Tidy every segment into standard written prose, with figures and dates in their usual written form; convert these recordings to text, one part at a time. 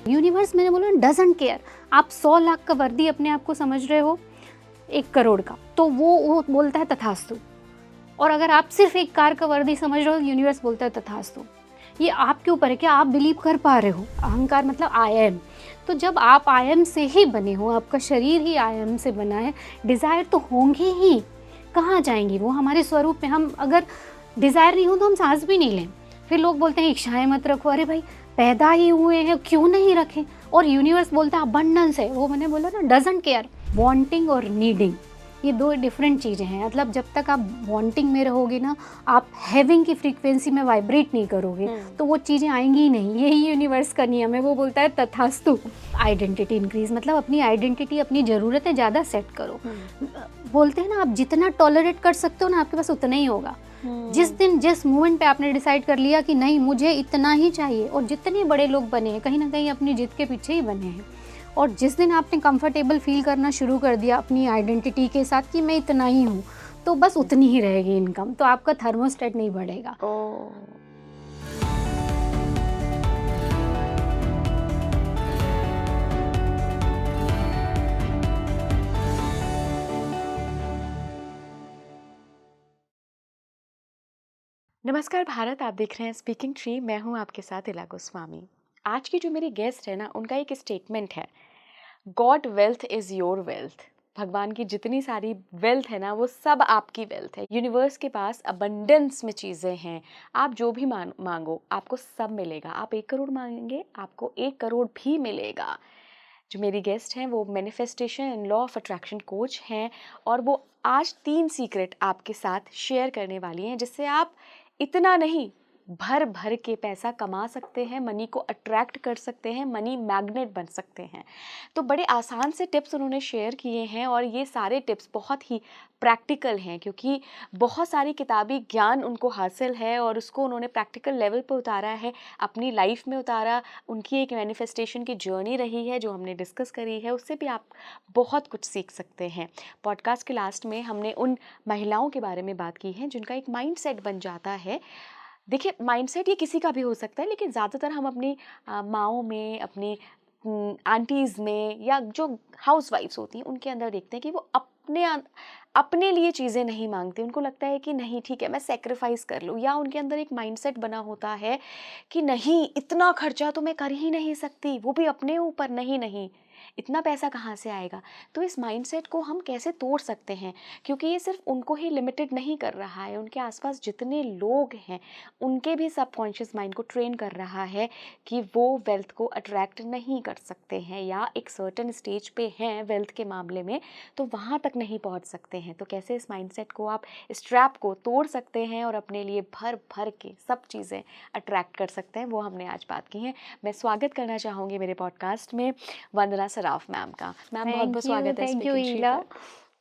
Universe मैंने बोला doesn't care, आप 100 लाख का वर्दी अपने आप को समझ रहे हो 1 करोड़ का, तो वो बोलता है तथास्तु। और अगर आप सिर्फ 1 कार का वर्दी समझ रहे हो, यूनिवर्स बोलता है तथास्तु। ये आपके ऊपर है कि आप बिलीव कर पा रहे हो। अहंकार मतलब आई एम। तो जब आप आई एम से ही बने हो, आपका शरीर ही आई एम से बना है, डिज़ायर तो होंगे ही। कहाँ जाएंगी वो? हमारे स्वरूप में। हम अगर डिज़ायर नहीं हो तो हम सांस भी नहीं लें। फिर लोग बोलते हैं इच्छाएं मत रखो। अरे भाई, पैदा ही हुए हैं, क्यों नहीं रखें? और यूनिवर्स बोलता है अबंडेंस है। वो मैंने बोला ना, डजंट केयर। वांटिंग और नीडिंग, ये 2 डिफरेंट चीज़ें हैं। मतलब जब तक आप वांटिंग में रहोगे ना, आप हैविंग की फ्रीक्वेंसी में वाइब्रेट नहीं करोगे, तो वो चीज़ें आएंगी ही नहीं। यही यूनिवर्स का नियम है। वो बोलता है तथास्तु। आइडेंटिटी इंक्रीज, मतलब अपनी आइडेंटिटी, अपनी ज़रूरतें ज़्यादा सेट करो। बोलते हैं ना, आप जितना टॉलरेट कर सकते हो ना, आपके पास उतना ही होगा। जिस दिन, जिस मोमेंट पे आपने डिसाइड कर लिया कि नहीं मुझे इतना ही चाहिए, और जितने बड़े लोग बने हैं कहीं ना कहीं अपनी जिद के पीछे ही बने हैं, और जिस दिन आपने कंफर्टेबल फील करना शुरू कर दिया अपनी आइडेंटिटी के साथ कि मैं इतना ही हूँ, तो बस उतनी ही रहेगी इनकम, तो आपका थर्मोस्टेट नहीं बढ़ेगा। नमस्कार भारत, आप देख रहे हैं स्पीकिंग ट्री। मैं हूं आपके साथ इला गोस्वामी। आज की जो मेरी गेस्ट है ना, उनका एक स्टेटमेंट है, God wealth is your wealth. भगवान की जितनी सारी वेल्थ है ना, वो सब आपकी वेल्थ है। यूनिवर्स के पास अबंडेंस में चीज़ें हैं। आप जो भी मांगो आपको सब मिलेगा। आप 1 करोड़ मांगेंगे, आपको 1 करोड़ भी मिलेगा। जो मेरी गेस्ट हैं वो manifestation and law of attraction coach हैं, और वो आज 3 सीक्रेट आपके साथ शेयर करने वाली हैं, जिससे आप इतना नहीं, भर भर के पैसा कमा सकते हैं, मनी को अट्रैक्ट कर सकते हैं, मनी मैग्नेट बन सकते हैं। तो बड़े आसान से टिप्स उन्होंने शेयर किए हैं, और ये सारे टिप्स बहुत ही प्रैक्टिकल हैं, क्योंकि बहुत सारी किताबी ज्ञान उनको हासिल है और उसको उन्होंने प्रैक्टिकल लेवल पर उतारा है, अपनी लाइफ में उतारा। उनकी एक मैनिफेस्टेशन की जर्नी रही है जो हमने डिस्कस करी है, उससे भी आप बहुत कुछ सीख सकते हैं। पॉडकास्ट के लास्ट में हमने उन महिलाओं के बारे में बात की है जिनका एक माइंडसेट बन जाता है। देखिए, माइंडसेट ये किसी का भी हो सकता है, लेकिन ज़्यादातर हम अपनी माँओं में, अपनी आंटीज़ में, या जो हाउसवाइफ्स होती हैं उनके अंदर देखते हैं कि वो अपने लिए चीज़ें नहीं मांगती। उनको लगता है कि नहीं ठीक है, मैं सेक्रीफाइस कर लूँ, या उनके अंदर एक माइंडसेट बना होता है कि नहीं, इतना खर्चा तो मैं कर ही नहीं सकती, वो भी अपने ऊपर। नहीं नहीं, इतना पैसा कहाँ से आएगा? तो इस माइंडसेट को हम कैसे तोड़ सकते हैं? क्योंकि ये सिर्फ उनको ही लिमिटेड नहीं कर रहा है, उनके आसपास जितने लोग हैं उनके भी सबकॉन्शियस माइंड को ट्रेन कर रहा है कि वो वेल्थ को अट्रैक्ट नहीं कर सकते हैं, या एक सर्टेन स्टेज पे हैं वेल्थ के मामले में, तो वहाँ तक नहीं पहुँच सकते हैं। तो कैसे इस माइंडसेट को आप, इस ट्रैप को तोड़ सकते हैं और अपने लिए भर भर के सब चीज़ें अट्रैक्ट कर सकते हैं, वो हमने आज बात की है। मैं स्वागत करना चाहूँगी मेरे पॉडकास्ट में वंदना सराफ मैम का। मैम, बहुत बहुत स्वागत है। थैंक यू ईला।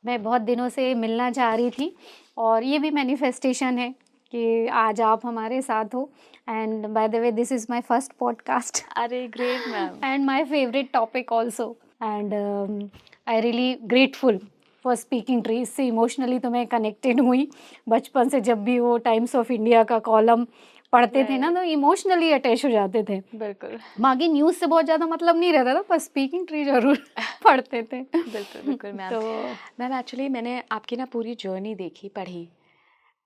मैं बहुत दिनों से मिलना चाह रही थी, और ये भी मैनिफेस्टेशन है कि आज आप हमारे साथ हो। And by the way, this is my first podcast. अरे great ma'am. And my favourite topic also. And I really grateful for speaking tree. इससे इमोशनली तो मैं कनेक्टेड हुई बचपन से। जब भी वो टाइम्स ऑफ इंडिया का कॉलम पढ़ते थे ना, तो इमोशनली अटैच हो जाते थे। बिल्कुल। बाकी न्यूज़ से बहुत ज़्यादा मतलब नहीं रहता था, पर स्पीकिंग ट्री जरूर पढ़ते थे। बिल्कुल बिल्कुल मैम। तो मैम, एक्चुअली मैंने आपकी ना पूरी जर्नी देखी, पढ़ी,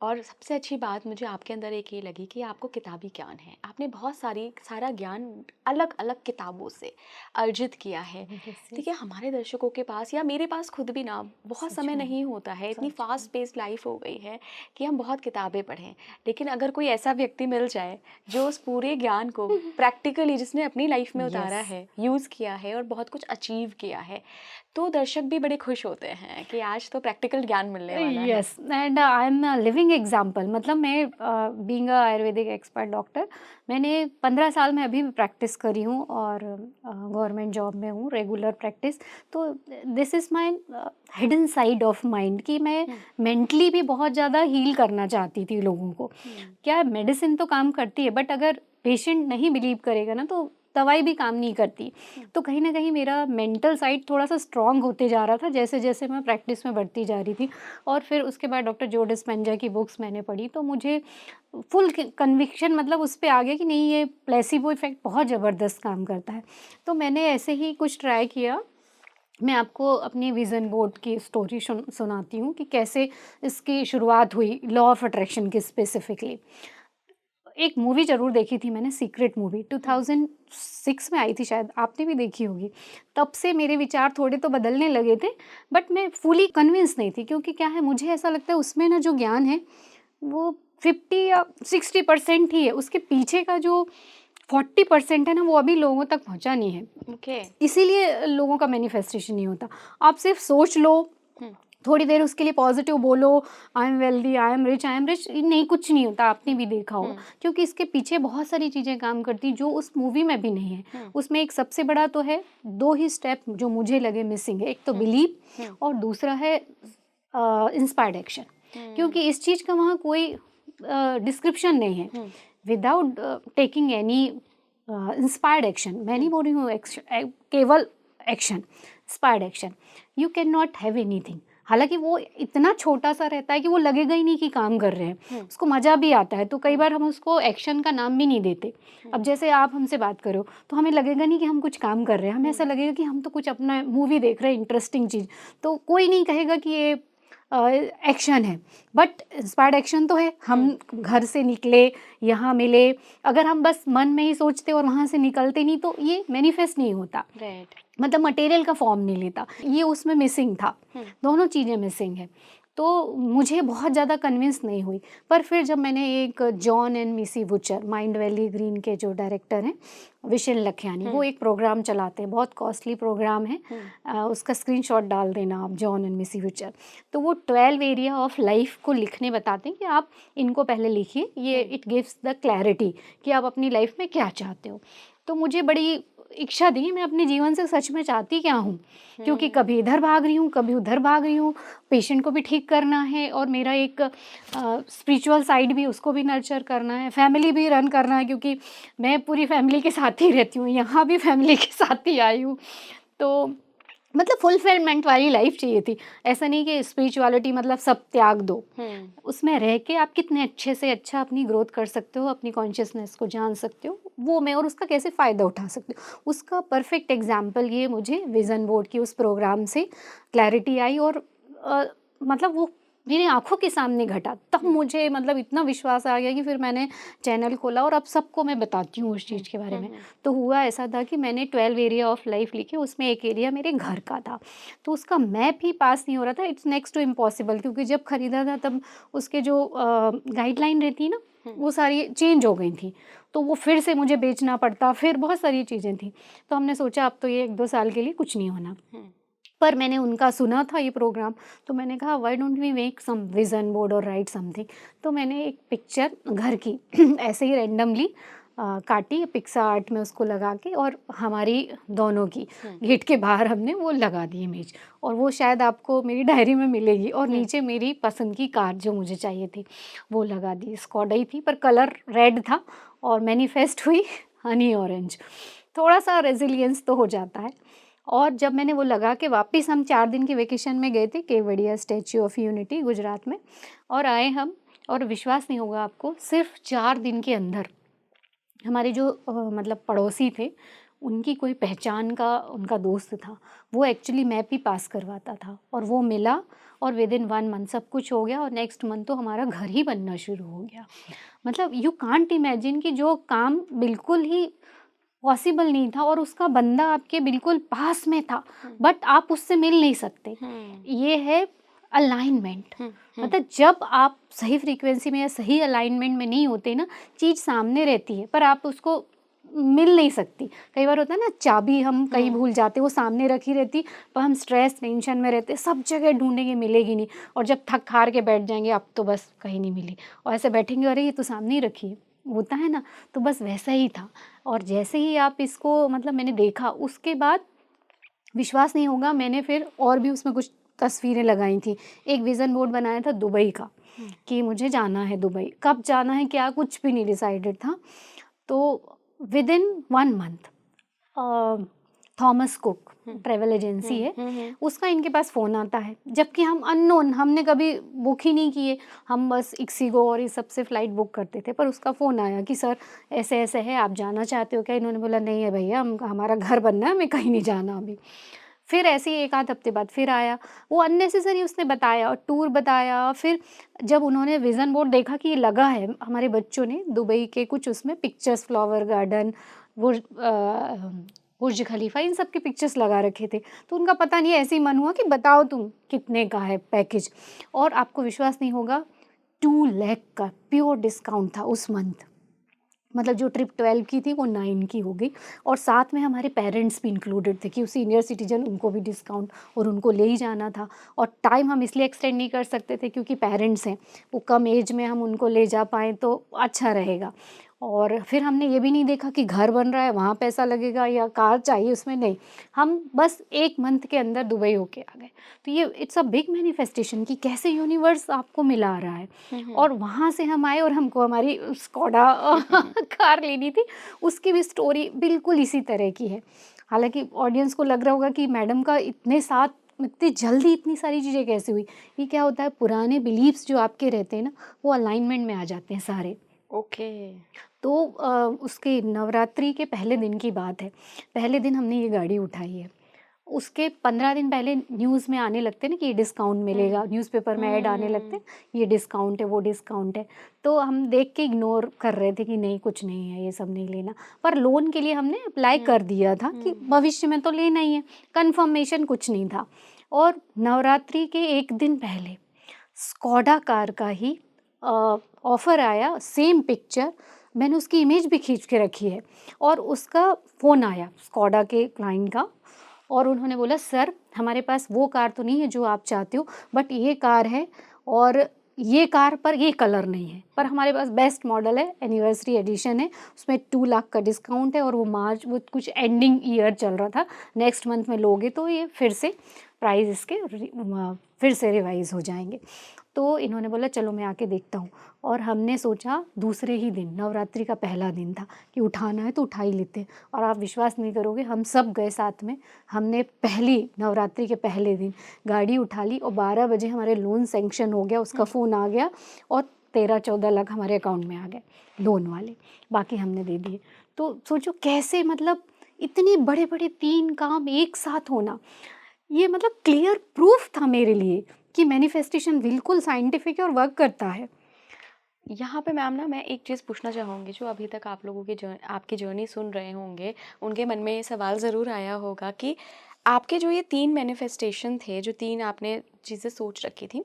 और सबसे अच्छी बात मुझे आपके अंदर एक ये लगी कि आपको किताबी ज्ञान है। आपने बहुत सारा ज्ञान अलग अलग किताबों से अर्जित किया है। ठीक है, हमारे दर्शकों के पास, या मेरे पास खुद भी ना, बहुत समय नहीं होता है। इतनी फास्ट पेस्ड लाइफ हो गई है कि हम बहुत किताबें पढ़ें, लेकिन अगर कोई ऐसा व्यक्ति मिल जाए जो उस पूरे ज्ञान को प्रैक्टिकली, जिसने अपनी लाइफ में उतारा है, यूज़ किया है और बहुत कुछ अचीव किया है, तो दर्शक भी बड़े खुश होते हैं कि आज तो प्रैक्टिकल ज्ञान मिलने वाला है। Yes, and I am living example. मतलब मैं being a Ayurvedic expert doctor, मैंने 15 साल में अभी भी प्रैक्टिस करी हूँ, और गवर्नमेंट जॉब में हूँ, रेगुलर प्रैक्टिस। तो this is my hidden side of mind कि मैं मेंटली भी बहुत ज़्यादा हील करना चाहती थी लोगों को। क्या मेडिसिन तो काम करती है, बट अगर पेशेंट नहीं बिलीव करेगा ना, तो दवाई भी काम नहीं करती। तो कहीं ना कहीं मेरा मेंटल साइड थोड़ा सा स्ट्रांग होते जा रहा था जैसे जैसे मैं प्रैक्टिस में बढ़ती जा रही थी। और फिर उसके बाद डॉक्टर जो डिस्पेंजा की बुक्स मैंने पढ़ी तो मुझे फुल कन्विक्शन मतलब उस पे आ गया कि नहीं, ये प्लेसिबो इफेक्ट बहुत ज़बरदस्त काम करता है। तो मैंने ऐसे ही कुछ ट्राई किया। मैं आपको अपनी विज़न बोर्ड की स्टोरी सुनाती हूँ कि कैसे इसकी शुरुआत हुई, लॉ ऑफ अट्रैक्शन की स्पेसिफिकली। एक मूवी ज़रूर देखी थी मैंने, सीक्रेट मूवी 2006 में आई थी, शायद आपने भी देखी होगी। तब से मेरे विचार थोड़े तो बदलने लगे थे, बट मैं फुली कन्विंस नहीं थी, क्योंकि क्या है, मुझे ऐसा लगता है उसमें ना जो ज्ञान है वो 50 या 60% ही है, उसके पीछे का जो 40% है ना वो अभी लोगों तक पहुंचा नहीं है। ओके। इसीलिए लोगों का मैनिफेस्टेशन नहीं होता। आप सिर्फ सोच लो, थोड़ी देर उसके लिए पॉजिटिव बोलो, I am wealthy, I am rich, नहीं, कुछ नहीं होता, आपने भी देखा होगा। क्योंकि इसके पीछे बहुत सारी चीज़ें काम करती जो उस मूवी में भी नहीं है। उसमें एक सबसे बड़ा तो है, 2 ही स्टेप जो मुझे लगे मिसिंग है, एक तो बिलीव और दूसरा है इंस्पायर्ड एक्शन। क्योंकि इस चीज़ का वहाँ कोई डिस्क्रिप्शन नहीं है। Without taking any inspired action, मैं नहीं बोल रही हूँ केवल action, inspired action, you can not have anything. हालांकि वो इतना छोटा सा रहता है कि वो लगेगा ही नहीं कि काम कर रहे हैं, उसको मज़ा भी आता है। तो कई बार हम उसको एक्शन का नाम भी नहीं देते। अब जैसे आप हमसे बात करो तो हमें लगेगा नहीं कि हम कुछ काम कर रहे हैं, हमें ऐसा लगेगा कि हम तो कुछ अपना मूवी देख रहे हैं, इंटरेस्टिंग चीज़। तो कोई नहीं कहेगा कि ये एक्शन है, बट इंस्पायर्ड एक्शन तो है। हम घर से निकले, यहाँ मिले, अगर हम बस मन में ही सोचते और वहाँ से निकलते नहीं तो ये मैनिफेस्ट नहीं होता। राइट। मतलब मटेरियल का फॉर्म नहीं लेता। ये उसमें मिसिंग था, दोनों चीज़ें मिसिंग है। तो मुझे बहुत ज़्यादा कन्विंस नहीं हुई। पर फिर जब मैंने एक जॉन एंड मिसी वुचर, माइंड वैली ग्रीन के जो डायरेक्टर हैं, विशन लखियानी, वो एक प्रोग्राम चलाते हैं, बहुत कॉस्टली प्रोग्राम है। उसका स्क्रीनशॉट डाल देना आप, जॉन एंड मिसी वुचर। तो वो 12 एरिया ऑफ लाइफ को लिखने बताते हैं कि आप इनको पहले लिखिए, ये इट गिव्स द क्लैरिटी कि आप अपनी लाइफ में क्या चाहते हो। तो मुझे बड़ी इच्छा थी, मैं अपने जीवन से सच में चाहती क्या हूँ, क्योंकि कभी इधर भाग रही हूँ, कभी उधर भाग रही हूँ, पेशेंट को भी ठीक करना है और मेरा एक स्पिरिचुअल साइड भी, उसको भी नर्चर करना है, फैमिली भी रन करना है, क्योंकि मैं पूरी फैमिली के साथ ही रहती हूँ, यहाँ भी फैमिली के साथ ही आई हूँ। तो मतलब फुलफिलमेंट वाली लाइफ चाहिए थी। ऐसा नहीं कि स्पिरिचुअलिटी मतलब सब त्याग दो, उसमें रह के आप कितने अच्छे से अच्छा अपनी ग्रोथ कर सकते हो, अपनी कॉन्शियसनेस को जान सकते हो, वो मैं, और उसका कैसे फ़ायदा उठा सकते हो, उसका परफेक्ट एग्जाम्पल ये मुझे विज़न बोर्ड की उस प्रोग्राम से क्लैरिटी आई। और मतलब वो मेरी आंखों के सामने घटा, तब मुझे मतलब इतना विश्वास आ गया कि फिर मैंने चैनल खोला और अब सबको मैं बताती हूँ उस चीज़ के बारे में। तो हुआ ऐसा था कि मैंने 12 एरिया ऑफ लाइफ लिखे, उसमें एक एरिया मेरे घर का था, तो उसका मैप ही पास नहीं हो रहा था। इट्स नेक्स्ट टू इम्पॉसिबल, क्योंकि जब खरीदा था तब उसके जो गाइडलाइन रहती है ना, वो सारी चेंज हो गई थी, तो वो फिर से मुझे बेचना पड़ता, फिर बहुत सारी चीज़ें थी। तो हमने सोचा अब तो ये 1-2 साल के लिए कुछ नहीं होना। पर मैंने उनका सुना था ये प्रोग्राम, तो मैंने कहा why don't we make some vision board और राइट समथिंग। तो मैंने एक पिक्चर घर की ऐसे ही रैंडमली काटी, पिक्सा आर्ट में उसको लगा के, और हमारी दोनों की गेट के बाहर हमने वो लगा दी इमेज, और वो शायद आपको मेरी डायरी में मिलेगी। और नीचे मेरी पसंद की कार जो मुझे चाहिए थी वो लगा दी, स्कॉडा ही थी पर कलर रेड था, और मैनिफेस्ट हुई हनी ऑरेंज। थोड़ा सा रेजिलियंस तो हो जाता है। और जब मैंने वो लगा के वापस हम 4 दिन की वेकेशन में गए थे Kevadia statue of unity Gujarat में, और आए हम, और विश्वास नहीं होगा आपको, सिर्फ 4 दिन के अंदर हमारे जो मतलब पड़ोसी थे, उनकी कोई पहचान का उनका दोस्त था, वो एक्चुअली मैप ही पास करवाता था, और वो मिला, और विद इन 1 मंथ सब कुछ हो गया, और नेक्स्ट मंथ तो हमारा घर ही बनना शुरू हो गया। मतलब यू कांट इमेजिन कि जो काम बिल्कुल ही पॉसिबल नहीं था और उसका बंदा आपके बिल्कुल पास में था, बट आप उससे मिल नहीं सकते। ये है अलाइनमेंट। मतलब जब आप सही फ्रीक्वेंसी में या सही अलाइनमेंट में नहीं होते ना, चीज़ सामने रहती है पर आप उसको मिल नहीं सकती। कई बार होता है ना, चाबी हम कहीं भूल जाते, वो सामने रखी रहती, पर हम स्ट्रेस टेंशन में रहते, सब जगह ढूंढेंगे, मिलेगी नहीं, और जब थक हार के बैठ जाएंगे अब तो बस कहीं नहीं मिली, और ऐसे बैठेंगे, अरे ये तो सामने ही रखी है, होता है ना। तो बस वैसा ही था। और जैसे ही आप इसको मतलब मैंने देखा, उसके बाद विश्वास नहीं होगा, मैंने फिर और भी उसमें कुछ तस्वीरें लगाई थी। एक विज़न बोर्ड बनाया था दुबई का, कि मुझे जाना है दुबई, कब जाना है क्या कुछ भी नहीं डिसाइडेड था। तो with in 1 month Thomas cook travel agency है, उसका इनके पास फ़ोन आता है, जबकि हम अननोन, हमने कभी बुक ही नहीं किए, हम बस इक्सिगो और इस सबसे फ़्लाइट बुक करते थे। पर उसका फ़ोन आया कि सर ऐसे ऐसे है, आप जाना चाहते हो क्या? इन्होंने बोला नहीं है भैया, हमारा घर बनना है, हमें कहीं नहीं जाना अभी। फिर ऐसे ही 1 आध हफ्ते बाद फिर आया, वो अननेसेसरी उसने बताया और टूर बताया। फिर जब उन्होंने विज़न बोर्ड देखा कि ये लगा है, हमारे बच्चों ने दुबई के कुछ उसमें पिक्चर्स, फ्लावर गार्डन, बुर्ज खलीफा, इन सब के पिक्चर्स लगा रखे थे। तो उनका पता नहीं ऐसे ही मन हुआ कि बताओ तुम कितने का है पैकेज, और आपको विश्वास नहीं होगा 2 लाख का प्योर डिस्काउंट था उस मंथ। मतलब जो ट्रिप 12 की थी वो 9 की हो गई, और साथ में हमारे पेरेंट्स भी इंक्लूडेड थे कि सीनियर सिटीजन, उनको भी डिस्काउंट, और उनको ले ही जाना था। और टाइम हम इसलिए एक्सटेंड नहीं कर सकते थे क्योंकि पेरेंट्स हैं, वो कम एज में हम उनको ले जा पाएँ तो अच्छा रहेगा। और फिर हमने ये भी नहीं देखा कि घर बन रहा है वहाँ पैसा लगेगा या कार चाहिए उसमें, नहीं, हम बस 1 मंथ के अंदर दुबई होके आ गए। तो ये इट्स अ बिग मैनिफेस्टेशन कि कैसे यूनिवर्स आपको मिला रहा है। और वहाँ से हम आए और हमको हमारी स्कोडा कार लेनी थी, उसकी भी स्टोरी बिल्कुल इसी तरह की है। हालांकि ऑडियंस को लग रहा होगा कि मैडम का इतने साथ इतनी जल्दी इतनी सारी चीज़ें कैसे हुई। ये क्या होता है, पुराने बिलीव्स जो आपके रहते हैं ना, वो अलाइनमेंट में आ जाते हैं सारे। ओके। तो उसके नवरात्रि के पहले दिन की बात है, पहले दिन हमने ये गाड़ी उठाई है। उसके 15 दिन पहले न्यूज़ में आने लगते हैं ना कि ये डिस्काउंट मिलेगा, न्यूज़पेपर में ऐड आने लगते हैं, ये डिस्काउंट है, वो डिस्काउंट है। तो हम देख के इग्नोर कर रहे थे कि नहीं, कुछ नहीं है, ये सब नहीं लेना। पर लोन के लिए हमने अप्लाई कर दिया था कि भविष्य में तो लेना ही है, कन्फर्मेशन कुछ नहीं था। और नवरात्रि के 1 दिन पहले स्कोडा कार का ही ऑफ़र आया, सेम पिक्चर, मैंने उसकी इमेज भी खींच के रखी है, और उसका फ़ोन आया स्कोडा के क्लाइंट का, और उन्होंने बोला सर हमारे पास वो कार तो नहीं है जो आप चाहते हो, बट ये कार है, और ये कार पर ये कलर नहीं है, पर हमारे पास बेस्ट मॉडल है, एनिवर्सरी एडिशन है, उसमें 2 लाख का डिस्काउंट है, और वो मार्च, वो कुछ एंडिंग ईयर चल रहा था, नेक्स्ट मंथ में लोगे तो ये फिर से प्राइस इसके फिर से रिवाइज़ हो जाएंगे। तो इन्होंने बोला चलो मैं आके देखता हूँ, और हमने सोचा दूसरे ही दिन, नवरात्रि का पहला दिन था, कि उठाना है तो उठा ही लेते हैं। और आप विश्वास नहीं करोगे, हम सब गए साथ में, हमने पहली नवरात्रि के पहले दिन गाड़ी उठा ली, और 12 बजे हमारे लोन सेंक्शन हो गया, उसका फ़ोन आ गया, और 13-14 लाख हमारे अकाउंट में आ गए लोन वाले, बाकी हमने दे दिए। तो सोचो कैसे, मतलब इतने बड़े बड़े 3 काम एक साथ होना, ये मतलब क्लियर प्रूफ था मेरे लिए कि मैनिफेस्टेशन बिल्कुल साइंटिफिक है और वर्क करता है। यहाँ पे मैम ना, मैं एक चीज़ पूछना चाहूँगी, जो अभी तक आप लोगों की आपकी जर्नी सुन रहे होंगे, उनके मन में ये सवाल ज़रूर आया होगा कि आपके जो ये 3 मैनिफेस्टेशन थे, जो 3 आपने चीज़ें सोच रखी थी,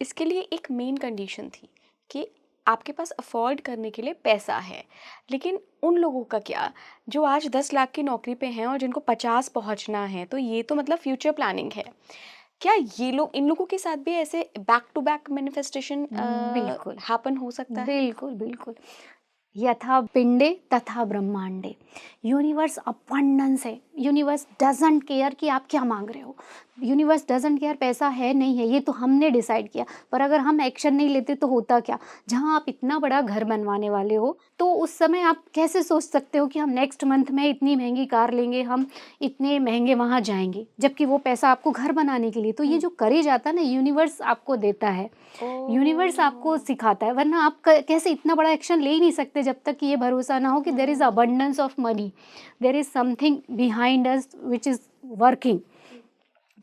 इसके लिए एक मेन कंडीशन थी कि आपके पास अफोर्ड करने के लिए पैसा है। लेकिन उन लोगों का क्या, जो आज 10 लाख की नौकरी पे हैं और जिनको 50 पहुँचना है, तो ये तो मतलब फ्यूचर प्लानिंग है। क्या ये लोग, इन लोगों के साथ भी ऐसे बैक टू बैक मैनिफेस्टेशन बिल्कुल, हैपन हो सकता है? बिल्कुल, बिल्कुल। यथा पिंडे तथा ब्रह्मांडे, यूनिवर्स अबंडेंस है, यूनिवर्स डजंट केयर कि आप क्या मांग रहे हो, यूनिवर्स डजंट केयर पैसा है नहीं है, ये तो हमने डिसाइड किया, पर अगर हम एक्शन नहीं लेते तो होता क्या। जहाँ आप इतना बड़ा घर बनवाने वाले हो, तो उस समय आप कैसे सोच सकते हो कि हम नेक्स्ट मंथ में इतनी महंगी कार लेंगे, हम इतने महंगे वहाँ जाएंगे, जबकि वो पैसा आपको घर बनाने के लिए। तो ये जो करे जाता है ना, यूनिवर्स आपको देता है, यूनिवर्स आपको सिखाता है, वरना आप कैसे इतना बड़ा एक्शन ले ही नहीं सकते जब तक कि ये भरोसा ना हो कि there is abundance of money, there is something behind us which is working.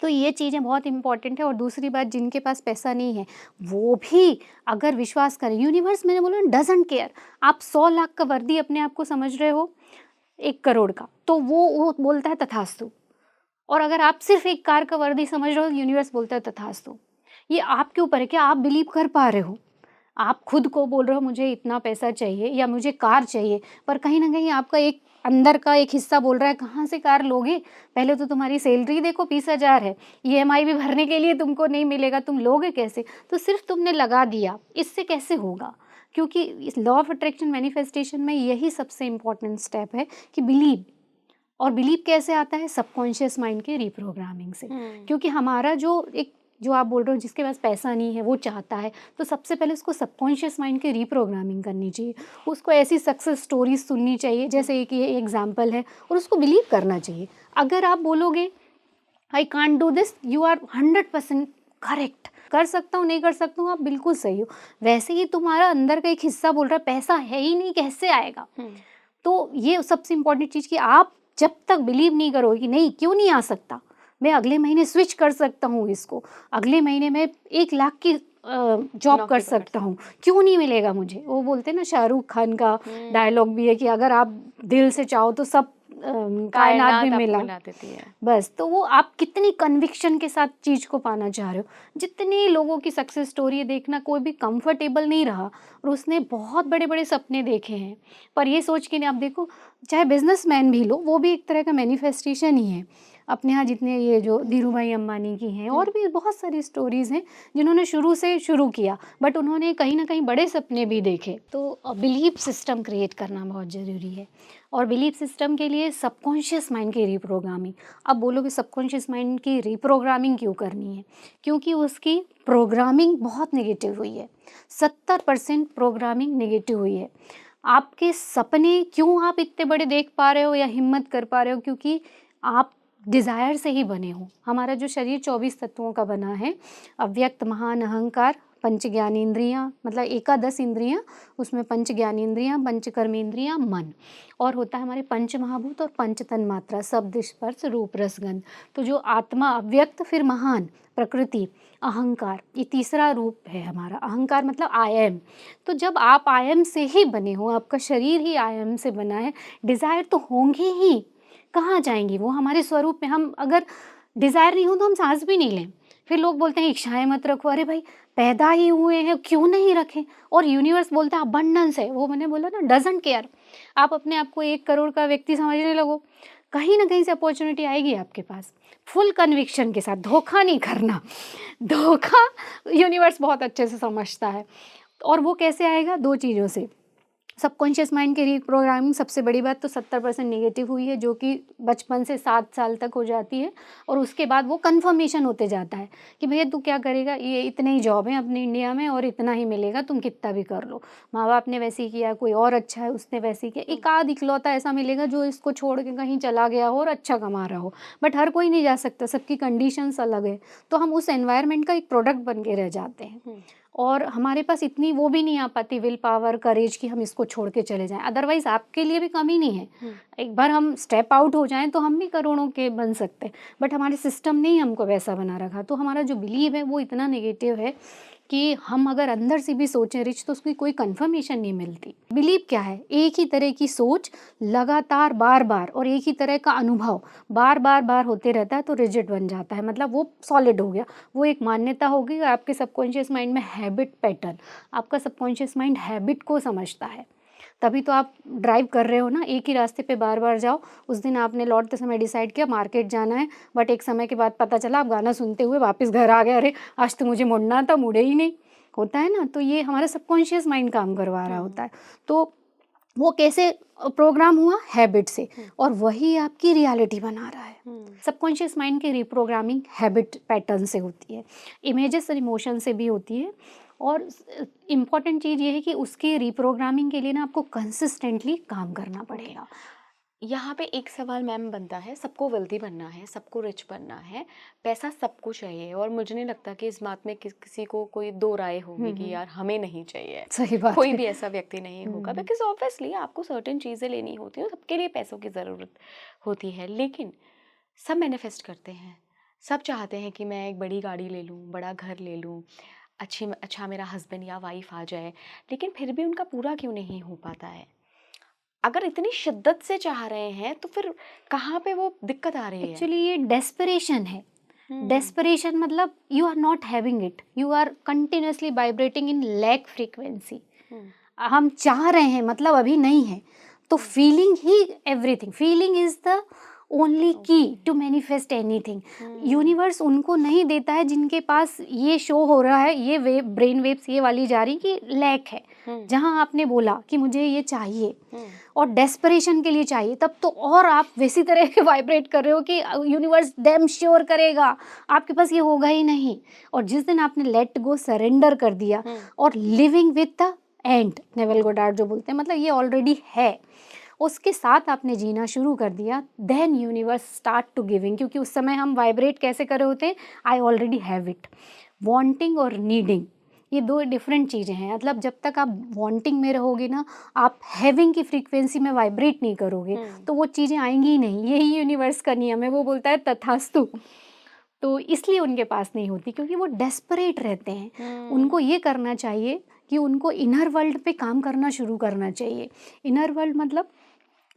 तो ये चीज़ें बहुत इंपॉर्टेंट है। और दूसरी बात, जिनके पास पैसा नहीं है वो भी अगर विश्वास करें, यूनिवर्स, मैंने बोला डजंट केयर, आप 100 लाख का वर्दी अपने आप को समझ रहे हो 1 करोड़ का, तो वो बोलता है तथास्तु। और अगर आप सिर्फ 1 कार का वर्दी समझ रहे हो, यूनिवर्स बोलता है तथास्तु। ये आपके ऊपर है कि आप बिलीव कर पा रहे हो। आप खुद को बोल रहे हो मुझे इतना पैसा चाहिए या मुझे कार चाहिए, पर कहीं न कहीं आपका एक अंदर का एक हिस्सा बोल रहा है कहाँ से कार लोगे? पहले तो तुम्हारी सैलरी देखो 20,000 है, ईएमआई भी भरने के लिए तुमको नहीं मिलेगा, तुम लोगे कैसे? तो सिर्फ तुमने लगा दिया, इससे कैसे होगा? क्योंकि इस लॉ ऑफ अट्रैक्शन मैनिफेस्टेशन में यही सबसे इम्पोर्टेंट स्टेप है कि बिलीव। और बिलीव कैसे आता है? सबकॉन्शियस माइंड के रिप्रोग्रामिंग से। क्योंकि हमारा जो एक जो आप बोल रहे हो जिसके पास पैसा नहीं है वो चाहता है, तो सबसे पहले उसको सबकॉन्शियस माइंड की रीप्रोग्रामिंग करनी चाहिए। उसको ऐसी सक्सेस स्टोरीज सुननी चाहिए, जैसे एक ये एग्जाम्पल है, और उसको बिलीव करना चाहिए। अगर आप बोलोगे I can't do this, you are 100% correct, कर सकता हूँ नहीं कर सकता हूँ, आप बिल्कुल सही हो। वैसे ही तुम्हारा अंदर का एक हिस्सा बोल रहा है पैसा है ही नहीं, कैसे आएगा। तो ये सबसे इम्पोर्टेंट चीज़ कि आप जब तक बिलीव नहीं करोगे कि नहीं क्यों नहीं आ सकता, मैं अगले महीने स्विच कर सकता हूँ इसको, अगले महीने मैं 1 लाख की जॉब कर नौकरी सकता हूँ, क्यों नहीं मिलेगा मुझे। वो बोलते हैं ना, शाहरुख खान का डायलॉग भी है कि अगर आप दिल से चाहो तो सब कायनात भी आपको मिला। मिला देती है। बस तो वो आप कितनी कन्विक्शन के साथ चीज़ को पाना चाह रहे हो। जितने लोगों की सक्सेस स्टोरी है देखना, कोई भी कंफर्टेबल नहीं रहा और उसने बहुत बड़े बड़े सपने देखे हैं, पर ये सोच के नहीं। आप देखो, चाहे बिजनेसमैन भी लो, वो भी एक तरह का मैनिफेस्टेशन ही है। अपने यहाँ जितने ये जो धीरू भाई अम्बानी की हैं, और भी बहुत सारी स्टोरीज़ हैं जिन्होंने शुरू से शुरू किया, बट उन्होंने कहीं ना कहीं बड़े सपने भी देखे। तो बिलीफ सिस्टम क्रिएट करना बहुत ज़रूरी है, और बिलीफ सिस्टम के लिए सबकॉन्शियस माइंड की रीप्रोग्रामिंग। अब बोलोगे सबकॉन्शियस माइंड की रीप्रोग्रामिंग क्यों करनी है, क्योंकि उसकी प्रोग्रामिंग बहुत नेगेटिव हुई है। 70% प्रोग्रामिंग नेगेटिव हुई है। आपके सपने क्यों आप इतने बड़े देख पा रहे हो या हिम्मत कर पा रहे हो, क्योंकि आप डिज़ायर से ही बने हो। हमारा जो शरीर 24 तत्वों का बना है, अव्यक्त, महान, अहंकार, पंच ज्ञानेंद्रियाँ, मतलब एकादश इंद्रियाँ, उसमें पंच ज्ञानेंद्रियाँ, पंच कर्मेंद्रियाँ, मन, और होता है हमारे पंच महाभूत और पंच तन्मात्रा, शब्द, स्पर्श, रूप, रस, गंध। तो जो आत्मा अव्यक्त, फिर महान, प्रकृति, अहंकार, ये तीसरा रूप है हमारा। अहंकार मतलब आई एम। तो जब आप आई एम से ही बने हो, आपका शरीर ही आई एम से बना है, डिज़ायर तो होंगे ही, कहाँ जाएंगी वो हमारे स्वरूप में। हम अगर डिज़ायर नहीं हो तो हम सांस भी नहीं लें। फिर लोग बोलते हैं इच्छाएं मत रखो, अरे भाई पैदा ही हुए हैं, क्यों नहीं रखें। और यूनिवर्स बोलता है अबंडेंस है, वो मैंने बोला ना, डजंट केयर। आप अपने आप को 1 करोड़ का व्यक्ति समझने लगो, कहीं ना कहीं से अपॉर्चुनिटी आएगी आपके पास, फुल कन्विक्शन के साथ। धोखा नहीं करना, धोखा यूनिवर्स बहुत अच्छे से समझता है। और वो कैसे आएगा, 2 चीज़ों से। सबकॉन्शियस माइंड की रीप्रोग्रामिंग, सबसे बड़ी बात तो 70% नेगेटिव हुई है, जो कि बचपन से 7 साल तक हो जाती है, और उसके बाद वो कन्फर्मेशन होते जाता है कि भैया तू क्या करेगा, ये इतने ही जॉब है अपने इंडिया में और इतना ही मिलेगा, तुम कितना भी कर लो। माँ बाप ने वैसे ही किया, कोई और अच्छा है उसने वैसे ही किया, एक आध इकलौता ऐसा मिलेगा जो इसको छोड़ के कहीं चला गया हो और अच्छा कमा रहा हो, बट हर कोई नहीं जा सकता, सबकी कंडीशंस अलग है। तो हम उस एनवायरनमेंट का एक प्रोडक्ट बन के रह जाते हैं, और हमारे पास इतनी वो भी नहीं आ पाती विल पावर, करेज, कि हम इसको छोड़ के चले जाएं। अदरवाइज आपके लिए भी कमी नहीं है, एक बार हम स्टेप आउट हो जाएं तो हम भी करोड़ों के बन सकते हैं, बट हमारे सिस्टम ने ही हमको वैसा बना रखा। तो हमारा जो बिलीव है वो इतना नेगेटिव है कि हम अगर अंदर से भी सोचें रिच, तो उसकी कोई कंफर्मेशन नहीं मिलती। बिलीव क्या है, एक ही तरह की सोच लगातार बार बार, और एक ही तरह का अनुभव बार बार बार होते रहता है, तो रिजिड बन जाता है, मतलब वो सॉलिड हो गया, वो एक मान्यता हो गई। और आपके सबकॉन्शियस माइंड में हैबिट पैटर्न, आपका सबकॉन्शियस माइंड हैबिट को समझता है। तभी तो आप ड्राइव कर रहे हो ना, एक ही रास्ते पे बार बार जाओ। उस दिन आपने लौटते समय डिसाइड किया मार्केट जाना है, बट एक समय के बाद पता चला आप गाना सुनते हुए वापस घर आ गए, अरे आज तो मुझे मुड़ना था, मुड़े ही नहीं, होता है ना। तो ये हमारा सबकॉन्शियस माइंड काम करवा रहा होता है। तो वो कैसे प्रोग्राम हुआ, हैबिट से, और वही आपकी रियलिटी बना रहा है। सबकॉन्शियस माइंड की रीप्रोग्रामिंग हैबिट पैटर्न से होती है, इमेजेस और इमोशन से भी होती है। और इम्पॉर्टेंट चीज़ ये है कि उसकी रीप्रोग्रामिंग के लिए ना आपको कंसिस्टेंटली काम करना पड़ेगा। यहाँ पे एक सवाल मैम बनता है, सबको वेल्दी बनना है, सबको रिच बनना है, पैसा सबको चाहिए, और मुझे नहीं लगता कि इस बात में किसी को कोई दो राय होगी कि यार हमें नहीं चाहिए। सही बात कोई है। भी ऐसा व्यक्ति नहीं होगा, बिकॉज ऑब्वियसली आपको सर्टेन चीज़ें लेनी होती है, सबके लिए पैसों की ज़रूरत होती है। लेकिन सब मैनिफेस्ट करते हैं, सब चाहते हैं कि मैं एक बड़ी गाड़ी ले लूँ, बड़ा घर ले लूँ, अच्छा मेरा हस्बैंड या वाइफ आ जाए, लेकिन फिर भी उनका पूरा क्यों नहीं हो पाता है। अगर इतनी शिद्दत से चाह रहे हैं तो फिर कहाँ पे वो दिक्कत आ रही है। एक्चुअली ये डेस्परेशन है। डेस्परेशन मतलब you are not having it, you are continuously vibrating in lack frequency. हम चाह रहे हैं मतलब अभी नहीं है, तो फीलिंग ही everything. Feeling is the only key to manifest anything. Universe उनको नहीं देता है जिनके पास ये शो हो रहा है, ये वेव, ब्रेन वेव्स ये वाली जा रही कि लैक है। जहाँ आपने बोला कि मुझे ये चाहिए और डेस्परेशन के लिए चाहिए, तब तो और आप वैसी तरह के वाइब्रेट कर रहे हो कि यूनिवर्स डैम श्योर करेगा आपके पास ये होगा ही नहीं। और जिस दिन आपने लेट गो, सरेंडर कर दिया और living with the end, naval Goddard जो बोलते हैं, मतलब ये ऑलरेडी है, उसके साथ आपने जीना शुरू कर दिया, then universe start to giving. क्योंकि उस समय हम वाइब्रेट कैसे कर रहे होते हैं, I already have it. Wanting और नीडिंग ये दो डिफरेंट चीज़ें हैं। मतलब जब तक आप वांटिंग में रहोगे ना, आप हैविंग की फ्रीक्वेंसी में वाइब्रेट नहीं करोगे तो वो चीज़ें आएंगी ही नहीं। यही यूनिवर्स का नियम है, वो बोलता है तथास्तु। तो इसलिए उनके पास नहीं होती, क्योंकि वो डेस्परेट रहते हैं। उनको ये करना चाहिए कि उनको इनर वर्ल्ड पे काम करना शुरू करना चाहिए। इनर वर्ल्ड मतलब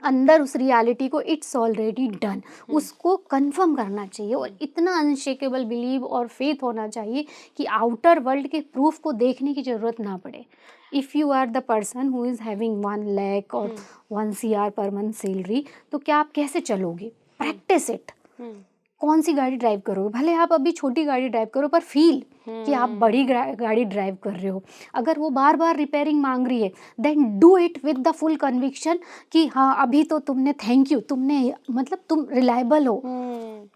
अंदर उस रियलिटी को इट्स ऑलरेडी डन, उसको कंफर्म करना चाहिए और इतना अनशेकेबल बिलीव और फेथ होना चाहिए कि आउटर वर्ल्ड के प्रूफ को देखने की ज़रूरत ना पड़े। If you are the person who is having 1 lakh और 1 CR पर मंथ सैलरी, तो क्या आप कैसे चलोगे? Practice it. कौन सी गाड़ी ड्राइव करोगे? भले आप अभी छोटी गाड़ी ड्राइव करो, पर फील कि आप बड़ी गाड़ी ड्राइव कर रहे हो। अगर वो बार बार रिपेयरिंग मांग रही है, then do it with the full conviction कि हाँ अभी तो तुमने, थैंक यू, तुमने, मतलब तुम रिलायबल हो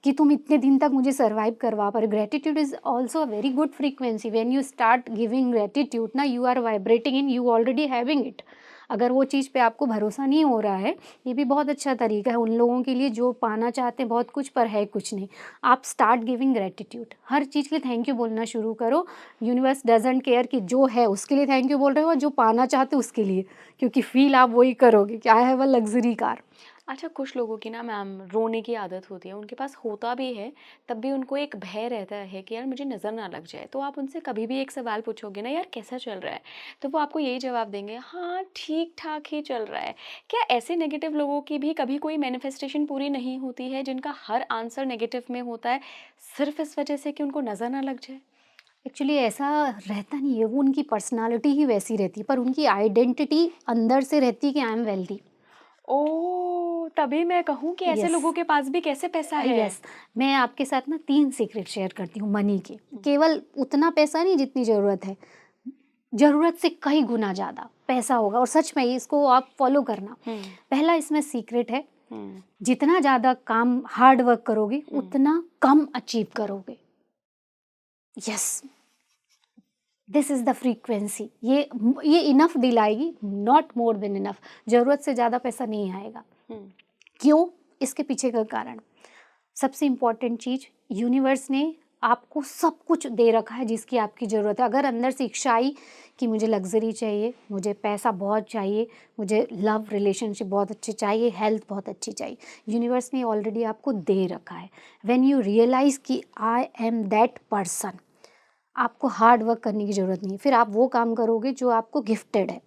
कि तुम इतने दिन तक मुझे सर्वाइव करवा पा रहे। Gratitude is also a very good frequency. When you start giving gratitude ना, you are vibrating in, you already having it. अगर वो चीज़ पे आपको भरोसा नहीं हो रहा है, ये भी बहुत अच्छा तरीका है उन लोगों के लिए जो पाना चाहते हैं बहुत कुछ पर है कुछ नहीं। आप स्टार्ट गिविंग ग्रेटिट्यूड, हर चीज़ के लिए थैंक यू बोलना शुरू करो। यूनिवर्स डजंट केयर कि जो है उसके लिए थैंक यू बोल रहे हो और जो पाना चाहते हो उसके लिए, क्योंकि फील आप वही करोगे कि I have a luxury car. अच्छा, कुछ लोगों की ना मैम रोने की आदत होती है, उनके पास होता भी है तब भी उनको एक भय रहता है कि यार मुझे नज़र ना लग जाए। तो आप उनसे कभी भी एक सवाल पूछोगे ना, यार कैसा चल रहा है, तो वो आपको यही जवाब देंगे, हाँ ठीक ठाक ही चल रहा है। क्या ऐसे नेगेटिव लोगों की भी कभी कोई मैनिफेस्टेशन पूरी नहीं होती है, जिनका हर आंसर नेगेटिव में होता है, सिर्फ इस वजह से कि उनको नज़र ना लग जाए? एक्चुअली ऐसा रहता नहीं है, वो उनकी पर्सनालिटी ही वैसी रहती है, पर उनकी आइडेंटिटी अंदर से रहती है कि आई एम वेल्दी। ओह, तभी मैं कहूँ कि ऐसे यस, लोगों के पास भी कैसे पैसा है। यस। मैं आपके साथ ना 3 सीक्रेट शेयर करती हूँ मनी के। केवल उतना पैसा नहीं जितनी ज़रूरत है, ज़रूरत से कई गुना ज़्यादा पैसा होगा, और सच में इसको आप फॉलो करना। पहला इसमें सीक्रेट है, जितना ज़्यादा काम हार्ड वर्क करोगे उतना कम अचीव करोगे। Yes, this is the frequency. ये इनफ दिलाएगी, नॉट मोर देन इनफ। ज़रूरत से ज़्यादा पैसा नहीं आएगा। क्यों? इसके पीछे का कारण, सबसे इम्पॉर्टेंट चीज़, यूनिवर्स ने आपको सब कुछ दे रखा है जिसकी आपकी ज़रूरत है। अगर अंदर से इच्छा आई कि मुझे लग्जरी चाहिए, मुझे पैसा बहुत चाहिए, मुझे लव रिलेशनशिप बहुत अच्छे चाहिए, हेल्थ बहुत अच्छी चाहिए, यूनिवर्स ने ऑलरेडी आपको दे रखा है। व्हेन यू रियलाइज़ कि आई एम दैट पर्सन, आपको हार्ड वर्क करने की ज़रूरत नहीं है। फिर आप वो काम करोगे जो आपको गिफ्टेड है,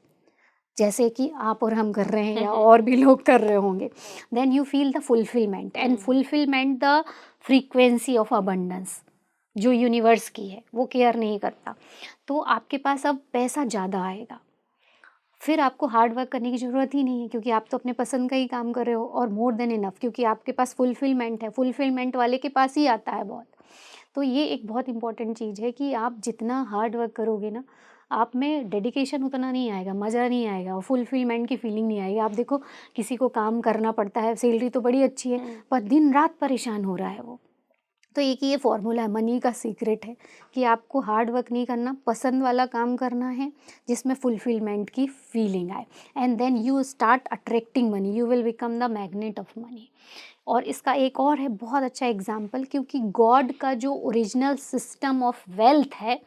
जैसे कि आप और हम कर रहे हैं या और भी लोग कर रहे होंगे। Then you feel the fulfilment, and fulfilment the frequency of abundance जो यूनिवर्स की है, वो केयर नहीं करता। तो आपके पास अब पैसा ज़्यादा आएगा, फिर आपको हार्ड वर्क करने की ज़रूरत ही नहीं है, क्योंकि आप तो अपने पसंद का ही काम कर रहे हो, और मोर देन इनफ, क्योंकि आपके पास फुलफिलमेंट है। फुलफिलमेंट वाले के पास ही आता है बहुत। तो ये एक बहुत इंपॉर्टेंट चीज़ है कि आप जितना हार्ड वर्क करोगे ना, आप में डेडिकेशन उतना नहीं आएगा, मज़ा नहीं आएगा और फुलफिलमेंट की फीलिंग नहीं आएगी। आप देखो, किसी को काम करना पड़ता है, सैलरी तो बड़ी अच्छी है, पर दिन रात परेशान हो रहा है वो। तो एक ये फॉर्मूला है, मनी का सीक्रेट है कि आपको हार्ड वर्क नहीं करना, पसंद वाला काम करना है जिसमें फुलफिलमेंट की फीलिंग आए, and then you start attracting money, you will become the magnet of money. और इसका एक और है बहुत अच्छा एग्जाम्पल, क्योंकि गॉड का जो ओरिजिनल सिस्टम ऑफ वेल्थ है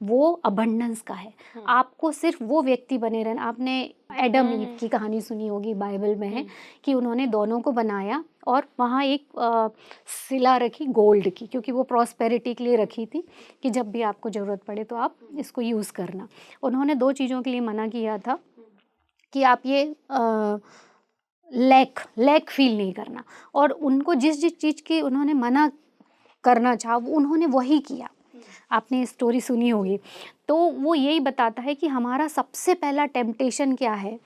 वो अबंडेंस का है। आपको सिर्फ वो व्यक्ति बने रहना। आपने एडम ईव की कहानी सुनी होगी, बाइबल में है कि उन्होंने दोनों को बनाया और वहाँ एक सिला रखी गोल्ड की, क्योंकि वो प्रॉस्पेरिटी के लिए रखी थी कि जब भी आपको ज़रूरत पड़े तो आप इसको यूज़ करना। उन्होंने 2 चीज़ों के लिए मना किया था कि आप ये लैक फील नहीं करना, और उनको जिस जिस चीज़ की उन्होंने मना करना चाहा वो उन्होंने वही किया। आपने स्टोरी सुनी होगी। तो वो यही बताता है कि हमारा सबसे पहला टेम्पटेशन क्या है,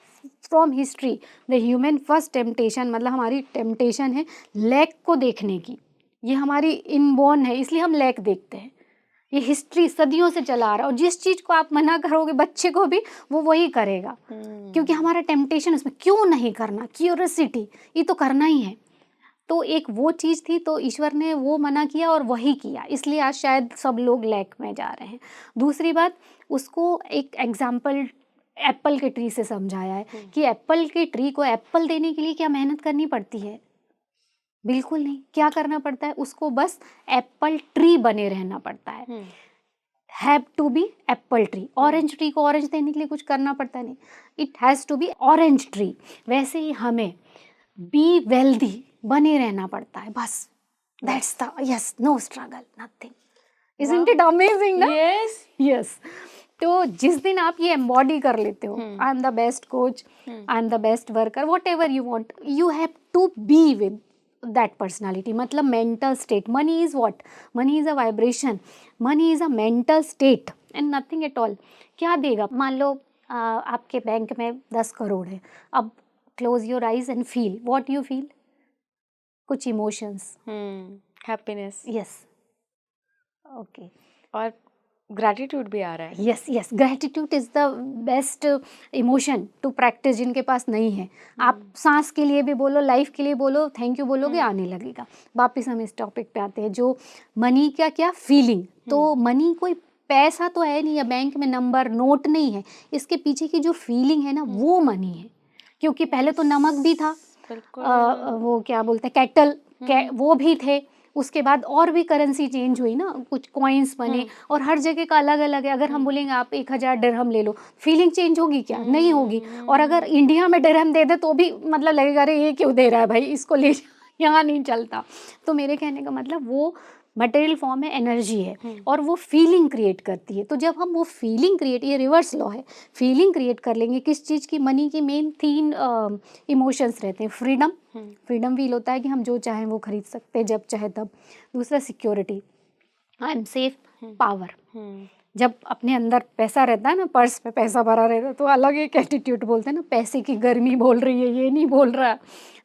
from history the human first temptation, मतलब हमारी टेम्पटेशन है लैक को देखने की, ये हमारी इनबॉर्न है, इसलिए हम लैक देखते हैं। ये हिस्ट्री सदियों से चला आ रहा है, और जिस चीज़ को आप मना करोगे बच्चे को भी वो वही करेगा, क्योंकि हमारा टेम्पटेशन उसमें, क्यों नहीं करना, क्यूरियोसिटी, ये तो करना ही है। तो एक वो चीज़ थी, तो ईश्वर ने वो मना किया और वही किया, इसलिए आज शायद सब लोग लैक में जा रहे हैं। दूसरी बात, उसको एक एग्जाम्पल एप्पल के ट्री से समझाया है कि एप्पल के ट्री को एप्पल देने के लिए क्या मेहनत करनी पड़ती है? बिल्कुल नहीं। क्या करना पड़ता है? उसको बस एप्पल ट्री बने रहना पड़ता है। Have to be apple tree. Orange tree को ऑरेंज देने के लिए कुछ करना पड़ता नहीं, it has to be orange tree. वैसे ही हमें बी वेल्दी बने रहना पड़ता है, बस। That's the, yes, no struggle, nothing. Isn't it amazing ना? Yes yes. तो जिस दिन आप ये एम्बॉडी कर लेते हो, I am the best coach, I am the best worker, whatever you want, you have to be with that personality. मतलब mental state, money is what, money is a vibration, money is a mental state and nothing at all. क्या देगा? मान लो आपके bank में 10 करोड़ है, अब close your eyes and feel, what you feel? कुछ emotions. Happiness. Yes, okay. और gratitude भी आ रहा है। Yes yes, gratitude is the best emotion to practice, जिनके पास नहीं है। आप सांस के लिए भी बोलो, लाइफ के लिए बोलो, थैंक यू बोलोगे, आने लगेगा। वापस हम इस टॉपिक पे आते हैं, जो मनी का क्या फीलिंग। तो मनी कोई पैसा तो है नहीं, या बैंक में नंबर नोट नहीं है, इसके पीछे की जो फीलिंग है ना, वो मनी है। क्योंकि पहले तो नमक भी था, बिल्कुल। वो क्या बोलते हैं, कैटल, वो भी थे। उसके बाद और भी करेंसी चेंज हुई ना, कुछ कॉइन्स बने, और हर जगह का अलग अलग है। अगर हम बोलेंगे आप 1000 दिरहम ले लो, फीलिंग चेंज होगी क्या? नहीं होगी। और अगर इंडिया में दिरहम दे दे तो भी मतलब लगेगा अरे ये क्यों दे रहा है भाई, इसको ले यहाँ नहीं चलता। तो मेरे कहने का मतलब वो मटेरियल फॉर्म में एनर्जी है, और वो फीलिंग क्रिएट करती है। तो जब हम वो फीलिंग क्रिएट, ये रिवर्स लॉ है, फीलिंग क्रिएट कर लेंगे किस चीज़ की? मनी की मेन 3 इमोशंस रहते हैं। फ्रीडम, फ्रीडम फील होता है कि हम जो चाहें वो खरीद सकते हैं जब चाहे तब। दूसरा security, I am safe. Power, जब अपने अंदर पैसा रहता है ना, पर्स में पैसा भरा रहता है, तो अलग एक एटीट्यूड बोलते हैं ना, पैसे की गर्मी बोल रही है, ये नहीं बोल रहा,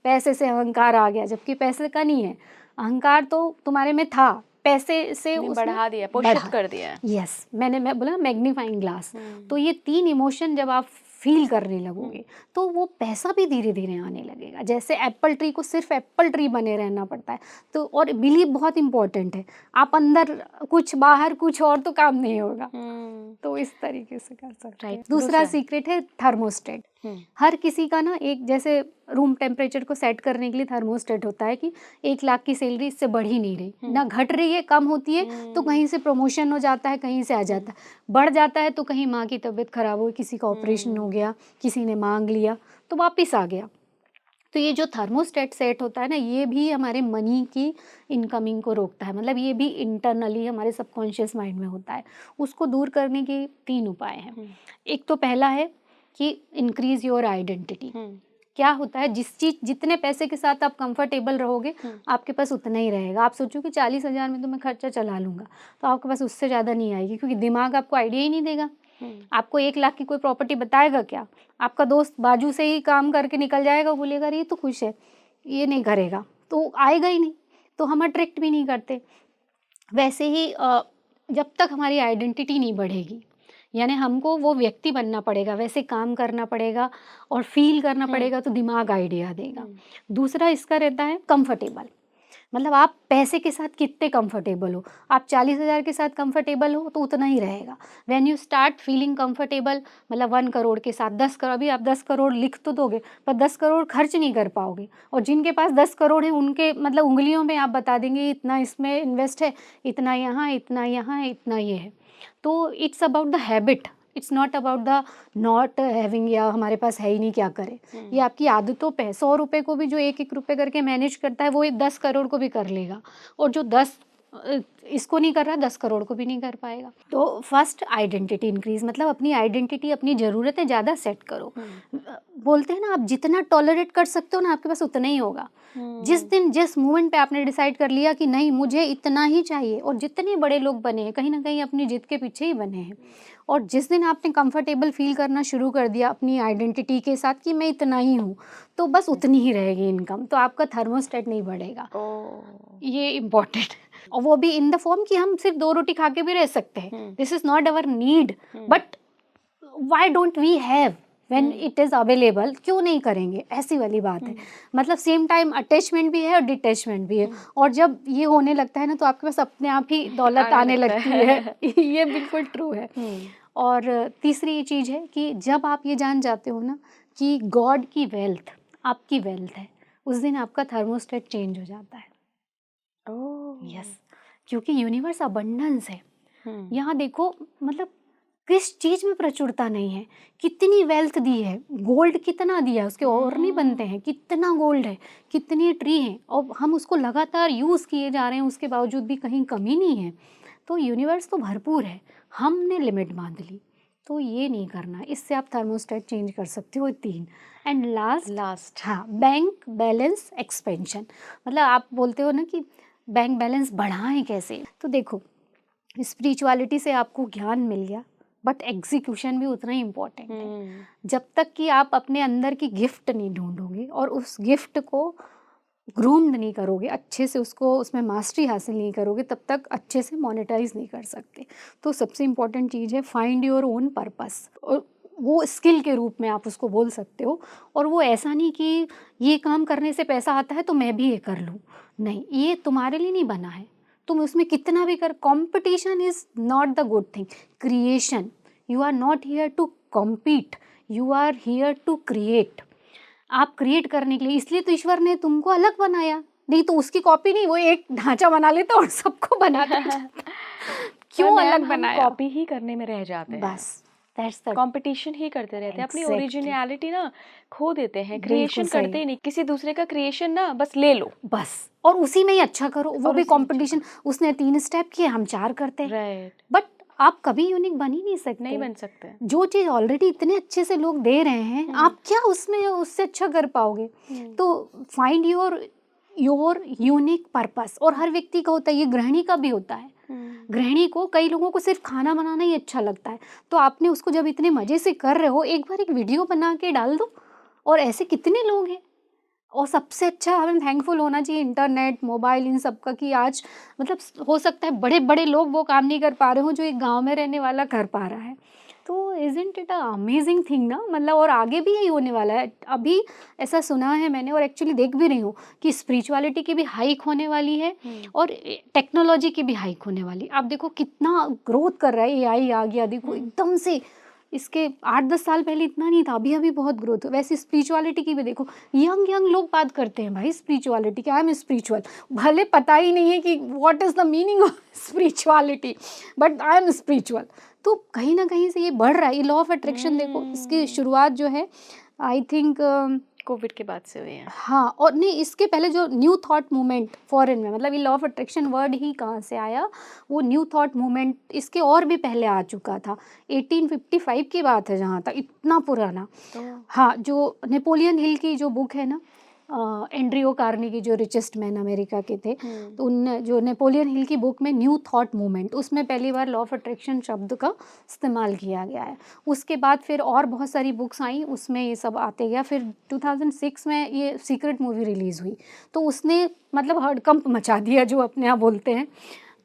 पैसे से अहंकार आ गया, जबकि पैसे का नहीं है अहंकार, तो तुम्हारे में था, पैसे से बढ़ा दिया, पोषित कर दिया। यस, मैं बोला मैग्नीफाइंग ग्लास। तो ये 3 इमोशन जब आप फील करने लगोगे तो वो पैसा भी धीरे धीरे आने लगेगा। जैसे एप्पल ट्री को सिर्फ एप्पल ट्री बने रहना पड़ता है, तो और बिलीव बहुत इंपॉर्टेंट है, आप अंदर कुछ बाहर कुछ और तो काम नहीं होगा। तो इस तरीके से कर सकते हैं। दूसरा सीक्रेट है थर्मोस्टेट। हर किसी का ना एक, जैसे रूम टेम्परेचर को सेट करने के लिए थर्मोस्टेट होता है कि 1 लाख की सैलरी इससे बढ़ ही नहीं रही, ना घट रही है, कम होती है तो कहीं से प्रमोशन हो जाता है, कहीं से आ जाता है, बढ़ जाता है तो कहीं माँ की तबीयत खराब हुई, किसी का ऑपरेशन हो गया, किसी ने मांग लिया तो वापस आ गया। तो ये जो थर्मोस्टेट सेट होता है ना, ये भी हमारे मनी की इनकमिंग को रोकता है। मतलब ये भी इंटरनली हमारे सबकॉन्शियस माइंड में होता है। उसको दूर करने के 3 उपाय हैं। एक तो पहला है कि इंक्रीज योर आइडेंटिटी। क्या होता है, जितने पैसे के साथ आप कंफर्टेबल रहोगे आपके पास उतना ही रहेगा। आप सोचो कि 40,000 में तो मैं खर्चा चला लूँगा, तो आपके पास उससे ज़्यादा नहीं आएगी, क्योंकि दिमाग आपको आइडिया ही नहीं देगा। आपको 1 लाख की कोई प्रॉपर्टी बताएगा क्या? आपका दोस्त बाजू से ही काम करके निकल जाएगा, बोलेगा अरे ये तो खुश है, ये नहीं करेगा, तो आएगा ही नहीं, तो हम अट्रैक्ट भी नहीं करते। वैसे ही जब तक हमारी आइडेंटिटी नहीं बढ़ेगी, यानी हमको वो व्यक्ति बनना पड़ेगा, वैसे काम करना पड़ेगा और फील करना पड़ेगा, तो दिमाग आइडिया देगा। दूसरा इसका रहता है कंफर्टेबल। मतलब आप पैसे के साथ कितने कंफर्टेबल हो। आप 40,000 के साथ कंफर्टेबल हो तो उतना ही रहेगा। When you start feeling comfortable, मतलब 1 करोड़ के साथ 10 करोड़, अभी आप 10 करोड़ लिख तो दोगे पर 10 करोड़ खर्च नहीं कर पाओगे। और जिनके पास 10 करोड़ है उनके मतलब उंगलियों में आप बता देंगे इतना इसमें इन्वेस्ट है, इतना यहाँ, इतना यहाँ है, इतना ये है। तो it's about the habit, it's not about the not having, या हमारे पास है ही नहीं क्या करें। ये आपकी आदतों पे 100 रुपये को भी जो 1-1 रुपये करके मैनेज करता है वो 10 करोड़ को भी कर लेगा। और जो 10 इसको नहीं कर रहा 10 करोड़ को भी नहीं कर पाएगा। तो फर्स्ट आइडेंटिटी इंक्रीज, मतलब अपनी आइडेंटिटी, अपनी ज़रूरतें ज़्यादा सेट करो। बोलते हैं ना, आप जितना टॉलरेट कर सकते हो ना, आपके पास उतना ही होगा। जिस दिन जिस मोमेंट पे आपने डिसाइड कर लिया कि नहीं मुझे इतना ही चाहिए, और जितने बड़े लोग बने हैं कहीं ना कहीं अपनी जिद के पीछे ही बने हैं, और जिस दिन आपने कंफर्टेबल फील करना शुरू कर दिया अपनी आइडेंटिटी के साथ कि मैं इतना ही हूँ, तो बस उतनी ही रहेगी इनकम, तो आपका थर्मोस्टेट नहीं बढ़ेगा। ये इम्पोर्टेंट, और वो भी इन द फॉर्म कि हम सिर्फ 2 रोटी खा के भी रह सकते हैं, this is not our need, but why don't we have when it is available, क्यों नहीं करेंगे, ऐसी वाली बात है। मतलब सेम टाइम अटैचमेंट भी है और डिटैचमेंट भी है, और जब ये होने लगता है ना तो आपके पास अपने आप ही दौलत आने लगती है। ये बिल्कुल ट्रू है। और तीसरी चीज़ है कि जब आप ये जान जाते हो ना कि गॉड की वेल्थ आपकी वेल्थ है, उस दिन आपका थर्मोस्टेट चेंज हो जाता है। यस, क्योंकि यूनिवर्स अबंडेंस है। यहाँ देखो, मतलब किस चीज़ में प्रचुरता नहीं है, कितनी वेल्थ दी है, गोल्ड कितना दिया, उसके और नहीं बनते हैं, कितना गोल्ड है, कितनी ट्री है, और हम उसको लगातार यूज़ किए जा रहे हैं, उसके बावजूद भी कहीं कमी नहीं है। तो यूनिवर्स तो भरपूर है, हमने लिमिट बांध ली, तो ये नहीं करना। इससे आप थर्मोस्टेट चेंज कर सकते हो। 3 एंड लास्ट हाँ, बैंक बैलेंस एक्सपेंशन। मतलब आप बोलते हो ना कि बैंक बैलेंस बढ़ाएं कैसे, तो देखो स्पिरिचुअलिटी से आपको ज्ञान मिल गया, बट एग्जीक्यूशन भी उतना ही इम्पोर्टेंट है। जब तक कि आप अपने अंदर की गिफ्ट नहीं ढूंढोगे और उस गिफ्ट को ग्रूम्ड नहीं करोगे, अच्छे से उसको उसमें मास्टरी हासिल नहीं करोगे, तब तक अच्छे से मोनेटाइज नहीं कर सकते। तो सबसे इम्पोर्टेंट चीज़ है फाइंड योर ओन पर्पस, और वो स्किल के रूप में आप उसको बोल सकते हो। और वो ऐसा नहीं कि ये काम करने से पैसा आता है तो मैं भी ये कर लूँ, नहीं, ये तुम्हारे लिए नहीं बना है, तुम उसमें कितना भी कर। Competition is not the good thing, creation. You are not here to compete, you are here to create. आप क्रिएट करने के लिए, इसलिए तो ईश्वर ने तुमको अलग बनाया, नहीं तो उसकी कॉपी नहीं, वो एक ढांचा बना लेता और सबको बनाता। क्यों अलग बनाया? कॉपी ही करने में रह जाते हैं, बस दैट्स द कंपटीशन ही करते रहते हैं, अपनी ओरिजिनलिटी ना खो देते हैं, क्रिएशन करते ही नहीं, किसी दूसरे का क्रिएशन ना बस ले लो बस, और उसी में ही अच्छा करो, वो और भी उसी में अच्छा कंपटीशन। उसने 3 स्टेप किए, हम 4 करते हैं, राइट, बट आप कभी यूनिक बन ही नहीं सकते, नहीं बन सकते। जो चीज़ ऑलरेडी इतने अच्छे से लोग दे रहे हैं, आप क्या उसमें उससे अच्छा कर पाओगे? तो फाइंड योर यूनिक पर्पस। और हर व्यक्ति का होता है, ये गृहिणी का भी होता है। गृहिणी को, कई लोगों को सिर्फ खाना बनाना ही अच्छा लगता है, तो आपने उसको जब इतने मज़े से कर रहे हो, एक बार एक वीडियो बना के डाल दो, और ऐसे कितने लोग हैं। और सबसे अच्छा हमें थैंकफुल होना चाहिए इंटरनेट, मोबाइल, इन सब का, कि आज मतलब हो सकता है बड़े बड़े लोग वो काम नहीं कर पा रहे हो जो एक गांव में रहने वाला कर पा रहा है। तो isn't it a amazing thing ना, मतलब। और आगे भी यही होने वाला है, अभी ऐसा सुना है मैंने, और एक्चुअली देख भी रही हूँ कि स्पिरिचुअलिटी की भी हाइक होने वाली है, और टेक्नोलॉजी की भी हाइक होने वाली। आप देखो कितना ग्रोथ कर रहा है, एआई आ गया, देखो एकदम से। इसके 8-10 साल पहले इतना नहीं था, अभी अभी बहुत ग्रोथ है। वैसे स्पिरिचुअलिटी की भी देखो, यंग लोग बात करते हैं भाई स्पिरिचुअलिटी की, आई एम स्पिरिचुअल, भले पता ही नहीं है कि what is the meaning of spirituality, but I am spiritual. तो कहीं ना कहीं से ये बढ़ रहा है। ये लॉ ऑफ अट्रैक्शन देखो, इसकी शुरुआत जो है आई थिंक कोविड के बाद से हुई है। हाँ, और नहीं, इसके पहले जो न्यू थॉट मूवमेंट फॉरेन में, मतलब ये लॉ ऑफ अट्रैक्शन वर्ड ही कहाँ से आया, वो न्यू थॉट मूवमेंट इसके और भी पहले आ चुका था। 1855 की बात है जहाँ तक, इतना पुराना। हाँ, जो नेपोलियन हिल की जो बुक है ना, एंड्रियो कार्नेगी, जो रिचेस्ट मैन अमेरिका के थे, तो उन जो नेपोलियन हिल की बुक में न्यू थॉट मूवमेंट, उसमें पहली बार लॉ ऑफ अट्रैक्शन शब्द का इस्तेमाल किया गया है। उसके बाद फिर और बहुत सारी बुक्स आई, उसमें ये सब आते गया। फिर 2006 में ये सीक्रेट मूवी रिलीज़ हुई, तो उसने मतलब हड़कंप मचा दिया, जो अपने आप बोलते हैं।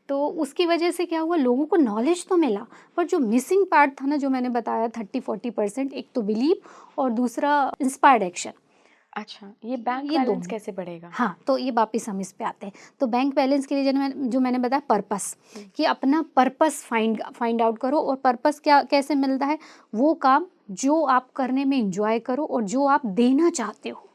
तो उसकी वजह से क्या हुआ, लोगों को नॉलेज तो मिला, पर जो मिसिंग पार्ट था ना, जो मैंने बताया 30-40%, एक तो बिलीव और दूसरा इंस्पायर्ड एक्शन। अच्छा, ये बैंक ये बैलेंस दोनों कैसे बढ़ेगा? हाँ, तो ये वापस हम इस पे आते हैं। तो बैंक बैलेंस के लिए जो मैंने बताया पर्पस, कि अपना पर्पस फाइंड आउट करो। और पर्पस क्या कैसे मिलता है, वो काम जो आप करने में इंजॉय करो और जो आप देना चाहते हो,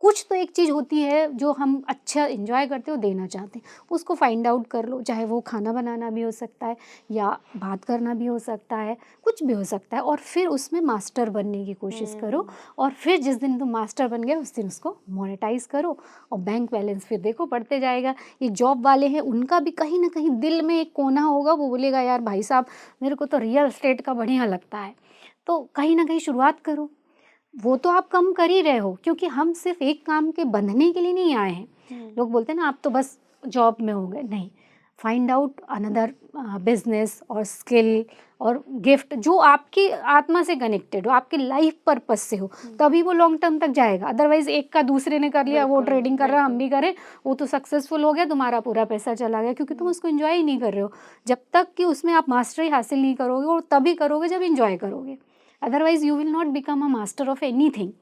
कुछ तो एक चीज़ होती है जो हम अच्छा एंजॉय करते हो, देना चाहते हैं, उसको फाइंड आउट कर लो। चाहे वो खाना बनाना भी हो सकता है या बात करना भी हो सकता है, कुछ भी हो सकता है, और फिर उसमें मास्टर बनने की कोशिश करो। और फिर जिस दिन तुम मास्टर बन गए उस दिन उसको मोनेटाइज करो, और बैंक बैलेंस फिर देखो बढ़ते जाएगा। ये जॉब वाले हैं, उनका भी कहीं ना कहीं दिल में एक कोना होगा, वो बोलेगा यार भाई साहब मेरे को तो रियल एस्टेट का बढ़िया लगता है, तो कहीं ना कहीं शुरुआत करो। वो तो आप कम कर ही रहे हो, क्योंकि हम सिर्फ एक काम के बंधने के लिए नहीं आए हैं। लोग बोलते हैं ना आप तो बस जॉब में हो गए, नहीं, फाइंड आउट अनदर बिजनेस और स्किल और गिफ्ट जो आपकी आत्मा से कनेक्टेड हो, आपके लाइफ पर्पस से हो, तभी वो लॉन्ग टर्म तक जाएगा। अदरवाइज एक का दूसरे ने कर लिया, वो बिल्कुल, ट्रेडिंग कर रहा हम बिल्कुल। भी करें, वो तो सक्सेसफुल हो गया, तुम्हारा पूरा पैसा चला गया, क्योंकि तुम उसको एंजॉय ही नहीं कर रहे हो। जब तक कि उसमें आप मास्टरी हासिल नहीं करोगे, और तभी करोगे जब एंजॉय करोगे, otherwise you will not become a master of anything.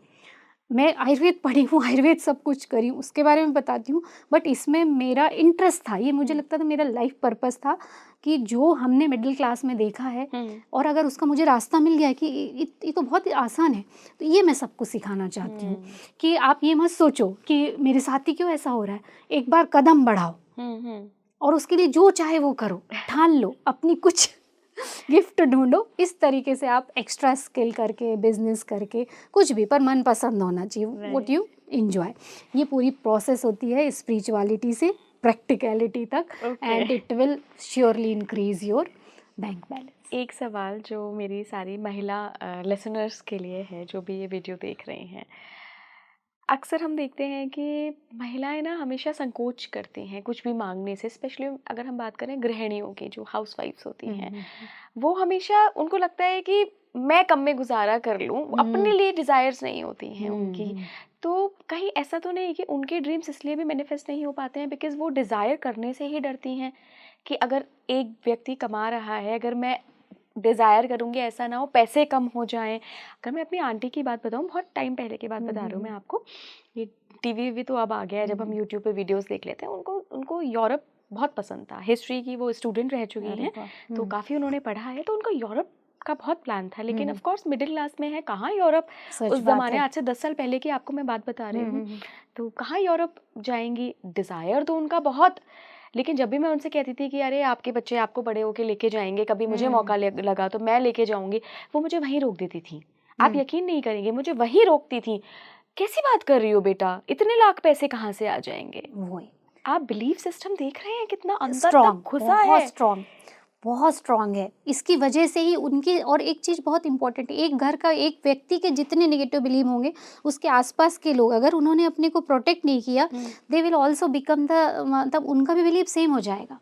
मैं आयुर्वेद पढ़ी हूँ, आयुर्वेद सब कुछ करी हूँ, उसके बारे में बताती हूँ, बट इसमें मेरा इंटरेस्ट था, ये मुझे लगता था मेरा लाइफ पर्पस था कि जो हमने मिडिल क्लास में देखा है, और अगर उसका मुझे रास्ता मिल गया है कि ये तो बहुत ही आसान है, तो ये मैं सबको सिखाना चाहती हूँ कि आप ये मत सोचो कि मेरे साथ ही क्यों ऐसा हो रहा है, एक बार कदम बढ़ाओ और उसके लिए जो चाहे वो करो, ठान लो, अपनी कुछ गिफ्ट ढूंढो। इस तरीके से आप एक्स्ट्रा स्किल करके, बिजनेस करके, कुछ भी, पर मन पसंद होना चाहिए, व्हाट यू एंजॉय। ये पूरी प्रोसेस होती है स्पिरिचुअलिटी से प्रैक्टिकलिटी तक, and it will surely increase your bank balance. एक सवाल जो मेरी सारी महिला लिसनर्स के लिए है जो भी ये वीडियो देख रहे हैं, अक्सर हम देखते हैं कि महिलाएं ना हमेशा संकोच करती हैं कुछ भी मांगने से, स्पेशली अगर हम बात करें गृहिणियों की जो हाउस वाइफ्स होती हैं, वो हमेशा उनको लगता है कि मैं कम में गुजारा कर लूँ, अपने लिए डिज़ायर्स नहीं होती हैं उनकी। तो कहीं ऐसा तो नहीं कि उनके ड्रीम्स इसलिए भी मैनिफेस्ट नहीं हो पाते हैं बिकॉज वो डिज़ायर करने से ही डरती हैं कि अगर एक व्यक्ति कमा रहा है, अगर मैं डिज़ायर करूँगी ऐसा ना हो पैसे कम हो जाएं। अगर मैं अपनी आंटी की बात बताऊँ, बहुत टाइम पहले की बात बता रही हूँ मैं आपको, ये टीवी भी तो अब आ गया है, जब हम यूट्यूब पे वीडियोस देख लेते हैं, उनको यूरोप बहुत पसंद था, हिस्ट्री की वो स्टूडेंट रह चुकी हैं, तो काफ़ी उन्होंने पढ़ा है, तो उनको यूरोप का बहुत प्लान था, लेकिन ऑफ कोर्स मिडिल क्लास में है, कहाँ यूरोप उस ज़माने, आज से 10 साल पहले की आपको मैं बात बता रही हूँ, तो कहाँ यूरोप जाएंगी। डिज़ायर तो उनका बहुत, लेकिन जब भी मैं उनसे कहती थी कि अरे आपके बच्चे आपको बड़े होके लेके जाएंगे, कभी मुझे मौका लगा तो मैं लेके जाऊंगी, वो मुझे वहीं रोक देती थी। आप यकीन नहीं करेंगे, मुझे वहीं रोकती थी, कैसी बात कर रही हो बेटा, इतने लाख पैसे कहाँ से आ जाएंगे। वही आप बिलीफ सिस्टम देख रहे हैं कितना अंदर तक घुसा है, बहुत स्ट्रॉन्ग, बहुत स्ट्रांग है। इसकी वजह से ही उनकी, और एक चीज़ बहुत इंपॉर्टेंट है, एक घर का एक व्यक्ति के जितने नेगेटिव बिलीव होंगे, उसके आसपास के लोग अगर उन्होंने अपने को प्रोटेक्ट नहीं किया, they will also become the, मतलब उनका भी बिलीव सेम हो जाएगा।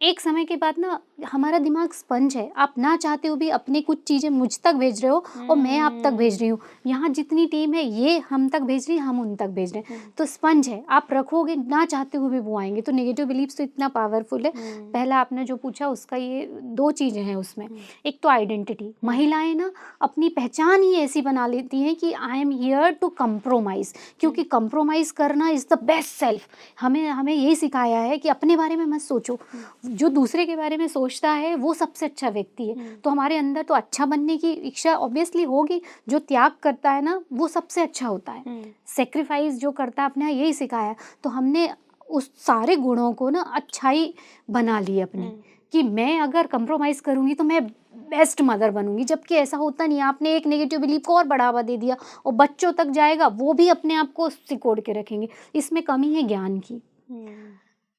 एक समय के बाद ना हमारा दिमाग स्पंज है, आप ना चाहते हो भी अपनी कुछ चीज़ें मुझ तक भेज रहे हो और मैं आप तक भेज रही हूँ, यहाँ जितनी टीम है ये हम तक भेज रही है, हम उन तक भेज रहे हैं, तो स्पंज है, आप रखोगे ना चाहते हुए भी वो आएंगे। तो नेगेटिव बिलीव्स तो इतना पावरफुल है। पहला आपने जो पूछा उसका ये दो चीज़ें हैं उसमें, एक तो आइडेंटिटी, महिलाएं ना अपनी पहचान ही ऐसी बना लेती हैं कि I am here to compromise, क्योंकि कंप्रोमाइज़ करना इज़ द बेस्ट सेल्फ। हमें यही सिखाया है कि अपने बारे में मत सोचो, जो दूसरे के बारे में सोचता है वो सबसे अच्छा व्यक्ति है। तो हमारे अंदर तो अच्छा बनने की इच्छा ऑब्वियसली होगी, जो त्याग करता है ना वो सबसे अच्छा होता है, सेक्रीफाइस जो करता है, अपने यहाँ यही सिखाया। तो हमने उस सारे गुणों को ना अच्छाई बना ली अपनी, कि मैं अगर कंप्रोमाइज़ करूँगी तो मैं बेस्ट मदर बनूंगी, जबकि ऐसा होता नहीं। आपने एक नेगेटिव बिलीव को और बढ़ावा दे दिया और बच्चों तक जाएगा, वो भी अपने आप को सिकोड़ के रखेंगे। इसमें कमी है ज्ञान की।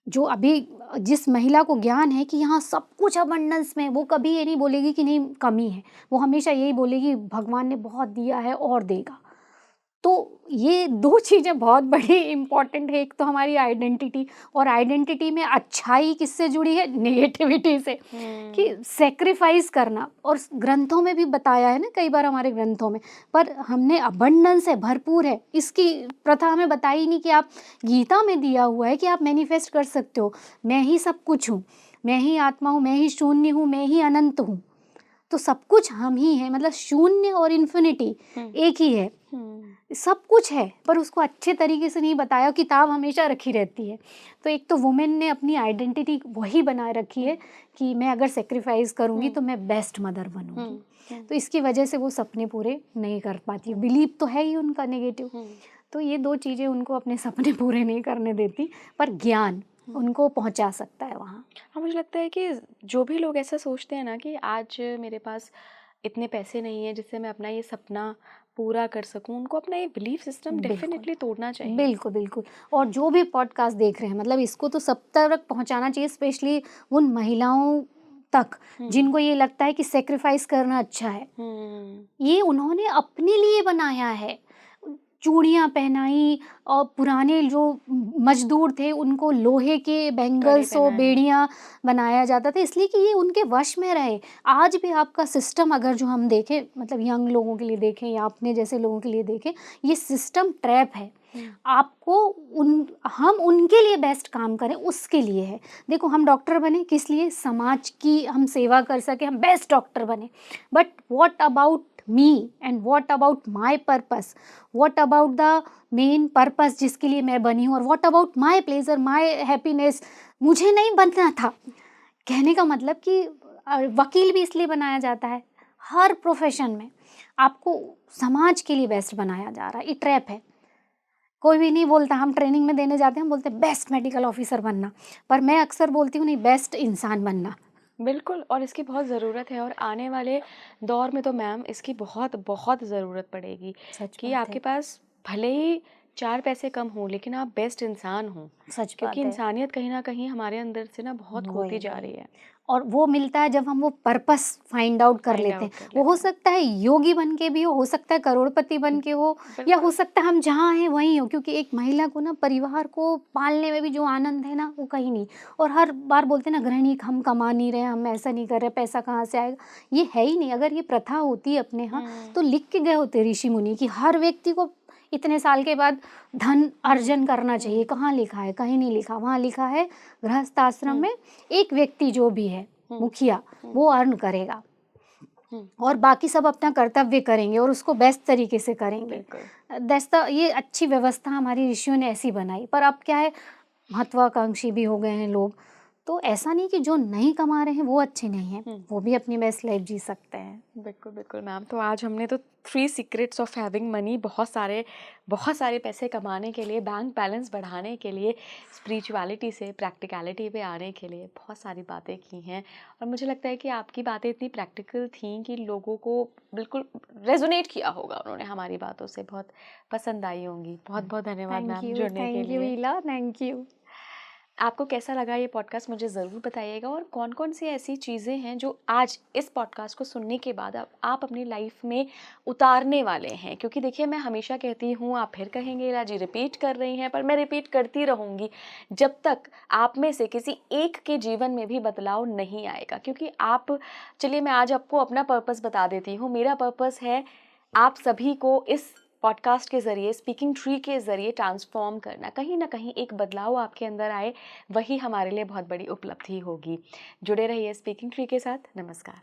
जो अभी जिस महिला को ज्ञान है कि यहाँ सब कुछ अबंडेंस में, वो कभी ये नहीं बोलेगी कि नहीं कमी है, वो हमेशा यही बोलेगी भगवान ने बहुत दिया है और देगा। तो ये दो चीज़ें बहुत बड़ी इम्पॉर्टेंट है, एक तो हमारी आइडेंटिटी, और आइडेंटिटी में अच्छाई किससे जुड़ी है, नेगेटिविटी से, कि सेक्रीफाइस करना। और ग्रंथों में भी बताया है ना कई बार हमारे ग्रंथों में, पर हमने अबंडेंस है, भरपूर है, इसकी प्रथा हमें बताई नहीं कि आप, गीता में दिया हुआ है कि आप मैनिफेस्ट कर सकते हो, मैं ही सब कुछ हूँ, मैं ही आत्मा हूँ, मैं ही शून्य हूँ, मैं ही अनंत हूँ। तो सब कुछ हम ही हैं, मतलब शून्य और इन्फिनिटी एक ही है, सब कुछ है, पर उसको अच्छे तरीके से नहीं बताया, किताब हमेशा रखी रहती है। तो एक तो वुमेन ने अपनी आइडेंटिटी वही बनाए रखी है कि मैं अगर सेक्रीफाइस करूँगी तो मैं बेस्ट मदर बनूँगी। तो इसकी वजह से वो सपने पूरे नहीं कर पाती, बिलीव तो है ही उनका नेगेटिव। तो ये 2 चीज़ें उनको अपने सपने पूरे नहीं करने देती, पर ज्ञान उनको पहुंचा सकता है वहाँ। हाँ, मुझे लगता है कि जो भी लोग ऐसा सोचते हैं ना कि आज मेरे पास इतने पैसे नहीं है जिससे मैं अपना ये सपना पूरा कर सकूं, उनको अपना ये बिलीफ सिस्टम बिल्कुल, डेफिनेटली तोड़ना चाहिए। बिल्कुल, बिल्कुल। और जो भी पॉडकास्ट देख रहे हैं, मतलब इसको तो सब तक पहुँचाना चाहिए, स्पेशली उन महिलाओं तक जिनको ये लगता है कि सैक्रिफाइस करना अच्छा है। ये उन्होंने अपने लिए बनाया है। चूड़ियाँ पहनाई और पुराने जो मज़दूर थे उनको लोहे के कड़े बैंगल्स और पहनाए। बेड़ियाँ बनाया जाता था, इसलिए कि ये उनके वश में रहे। आज भी आपका सिस्टम अगर जो हम देखें, मतलब यंग लोगों के लिए देखें या अपने जैसे लोगों के लिए देखें, ये सिस्टम ट्रैप है। आपको हम उनके लिए बेस्ट काम करें, उसके लिए है। देखो, हम डॉक्टर बने किस लिए? समाज की हम सेवा कर सकें, हम बेस्ट डॉक्टर बने। But what about me and what about my purpose? What about the main purpose जिसके लिए मैं बनी हूँ? और what about my pleasure, my happiness? मुझे नहीं बनना था। कहने का मतलब कि वकील भी इसलिए बनाया जाता है, हर प्रोफेशन में आपको समाज के लिए बेस्ट बनाया जा रहा है। ये ट्रैप है। कोई भी नहीं बोलता, हम ट्रेनिंग में देने जाते हैं, हम बोलते हैं बेस्ट मेडिकल ऑफिसर बनना, पर मैं अक्सर बोलती हूँ नहीं, बेस्ट इंसान बनना। बिल्कुल, और इसकी बहुत ज़रूरत है और आने वाले दौर में तो मैम इसकी बहुत बहुत ज़रूरत पड़ेगी सच कि बात आपके है, पास भले ही 4 पैसे कम हों लेकिन आप बेस्ट इंसान हों, सच क्योंकि बात है। इंसानियत कहीं न कहीं हमारे अंदर से ना बहुत खोती वही, जा वही। रही है। और वो मिलता है जब हम वो पर्पस फाइंड आउट कर फाइंड लेते हैं। आउट कर वो हो लेते हैं। सकता है योगी बन के भी हो सकता है करोड़पति बन के हो, या हो बिल्कुल। सकता है हम जहाँ हैं वहीं हो, क्योंकि एक महिला को ना परिवार को पालने में भी जो आनंद है ना, वो कहीं नहीं। और हर बार बोलते हैं ना, गृहिणी हम कमा नहीं रहे, हम ऐसा नहीं कर रहे, पैसा कहाँ से आएगा? ये है ही नहीं। अगर ये प्रथा होती अपने यहाँ, तो लिख के गए होते ऋषि मुनि कि हर व्यक्ति को इतने साल के बाद धन अर्जन करना चाहिए। कहाँ लिखा है? कहीं नहीं लिखा। वहाँ लिखा है गृहस्थ आश्रम में एक व्यक्ति जो भी है मुखिया, वो अर्न करेगा और बाकी सब अपना कर्तव्य करेंगे और उसको बेस्ट तरीके से करेंगे। बिल्कुल। ये अच्छी व्यवस्था हमारी ऋषियों ने ऐसी बनाई। पर अब क्या है, महत्वाकांक्षी भी हो गए हैं लोग। तो ऐसा नहीं कि जो नहीं कमा रहे हैं वो अच्छे नहीं हैं, वो भी अपनी बेस्ट लाइफ जी सकते हैं। बिल्कुल, बिल्कुल मैम। तो आज हमने तो 3 सीक्रेट्स ऑफ हैविंग मनी, बहुत सारे पैसे कमाने के लिए, बैंक बैलेंस बढ़ाने के लिए, स्पिरिचुअलिटी से प्रैक्टिकलिटी पे आने के लिए बहुत सारी बातें की हैं और मुझे लगता है कि आपकी बातें इतनी प्रैक्टिकल थीं कि लोगों को बिल्कुल रेज़ोनेट किया होगा, उन्होंने हमारी बातों से बहुत पसंद आई होंगी। बहुत-बहुत धन्यवाद मैम जुड़ने के थैंक यू लिए। हीला, थैंक यू। आपको कैसा लगा ये पॉडकास्ट मुझे ज़रूर बताइएगा और कौन-कौन सी ऐसी चीज़ें हैं जो आज इस पॉडकास्ट को सुनने के बाद आप अपनी लाइफ में उतारने वाले हैं? क्योंकि देखिए, मैं हमेशा कहती हूँ, आप फिर कहेंगे इला जी रिपीट कर रही हैं, पर मैं रिपीट करती रहूँगी जब तक आप में से किसी एक के जीवन में भी बदलाव नहीं आएगा। क्योंकि चलिए मैं आज आपको अपना पर्पस बता देती हूँ। मेरा पर्पस है आप सभी को इस पॉडकास्ट के ज़रिए, स्पीकिंग ट्री के ज़रिए ट्रांसफ़ॉर्म करना। कहीं न कहीं एक बदलाव आपके अंदर आए, वही हमारे लिए बहुत बड़ी उपलब्धि होगी। जुड़े रहिए स्पीकिंग ट्री के साथ। नमस्कार।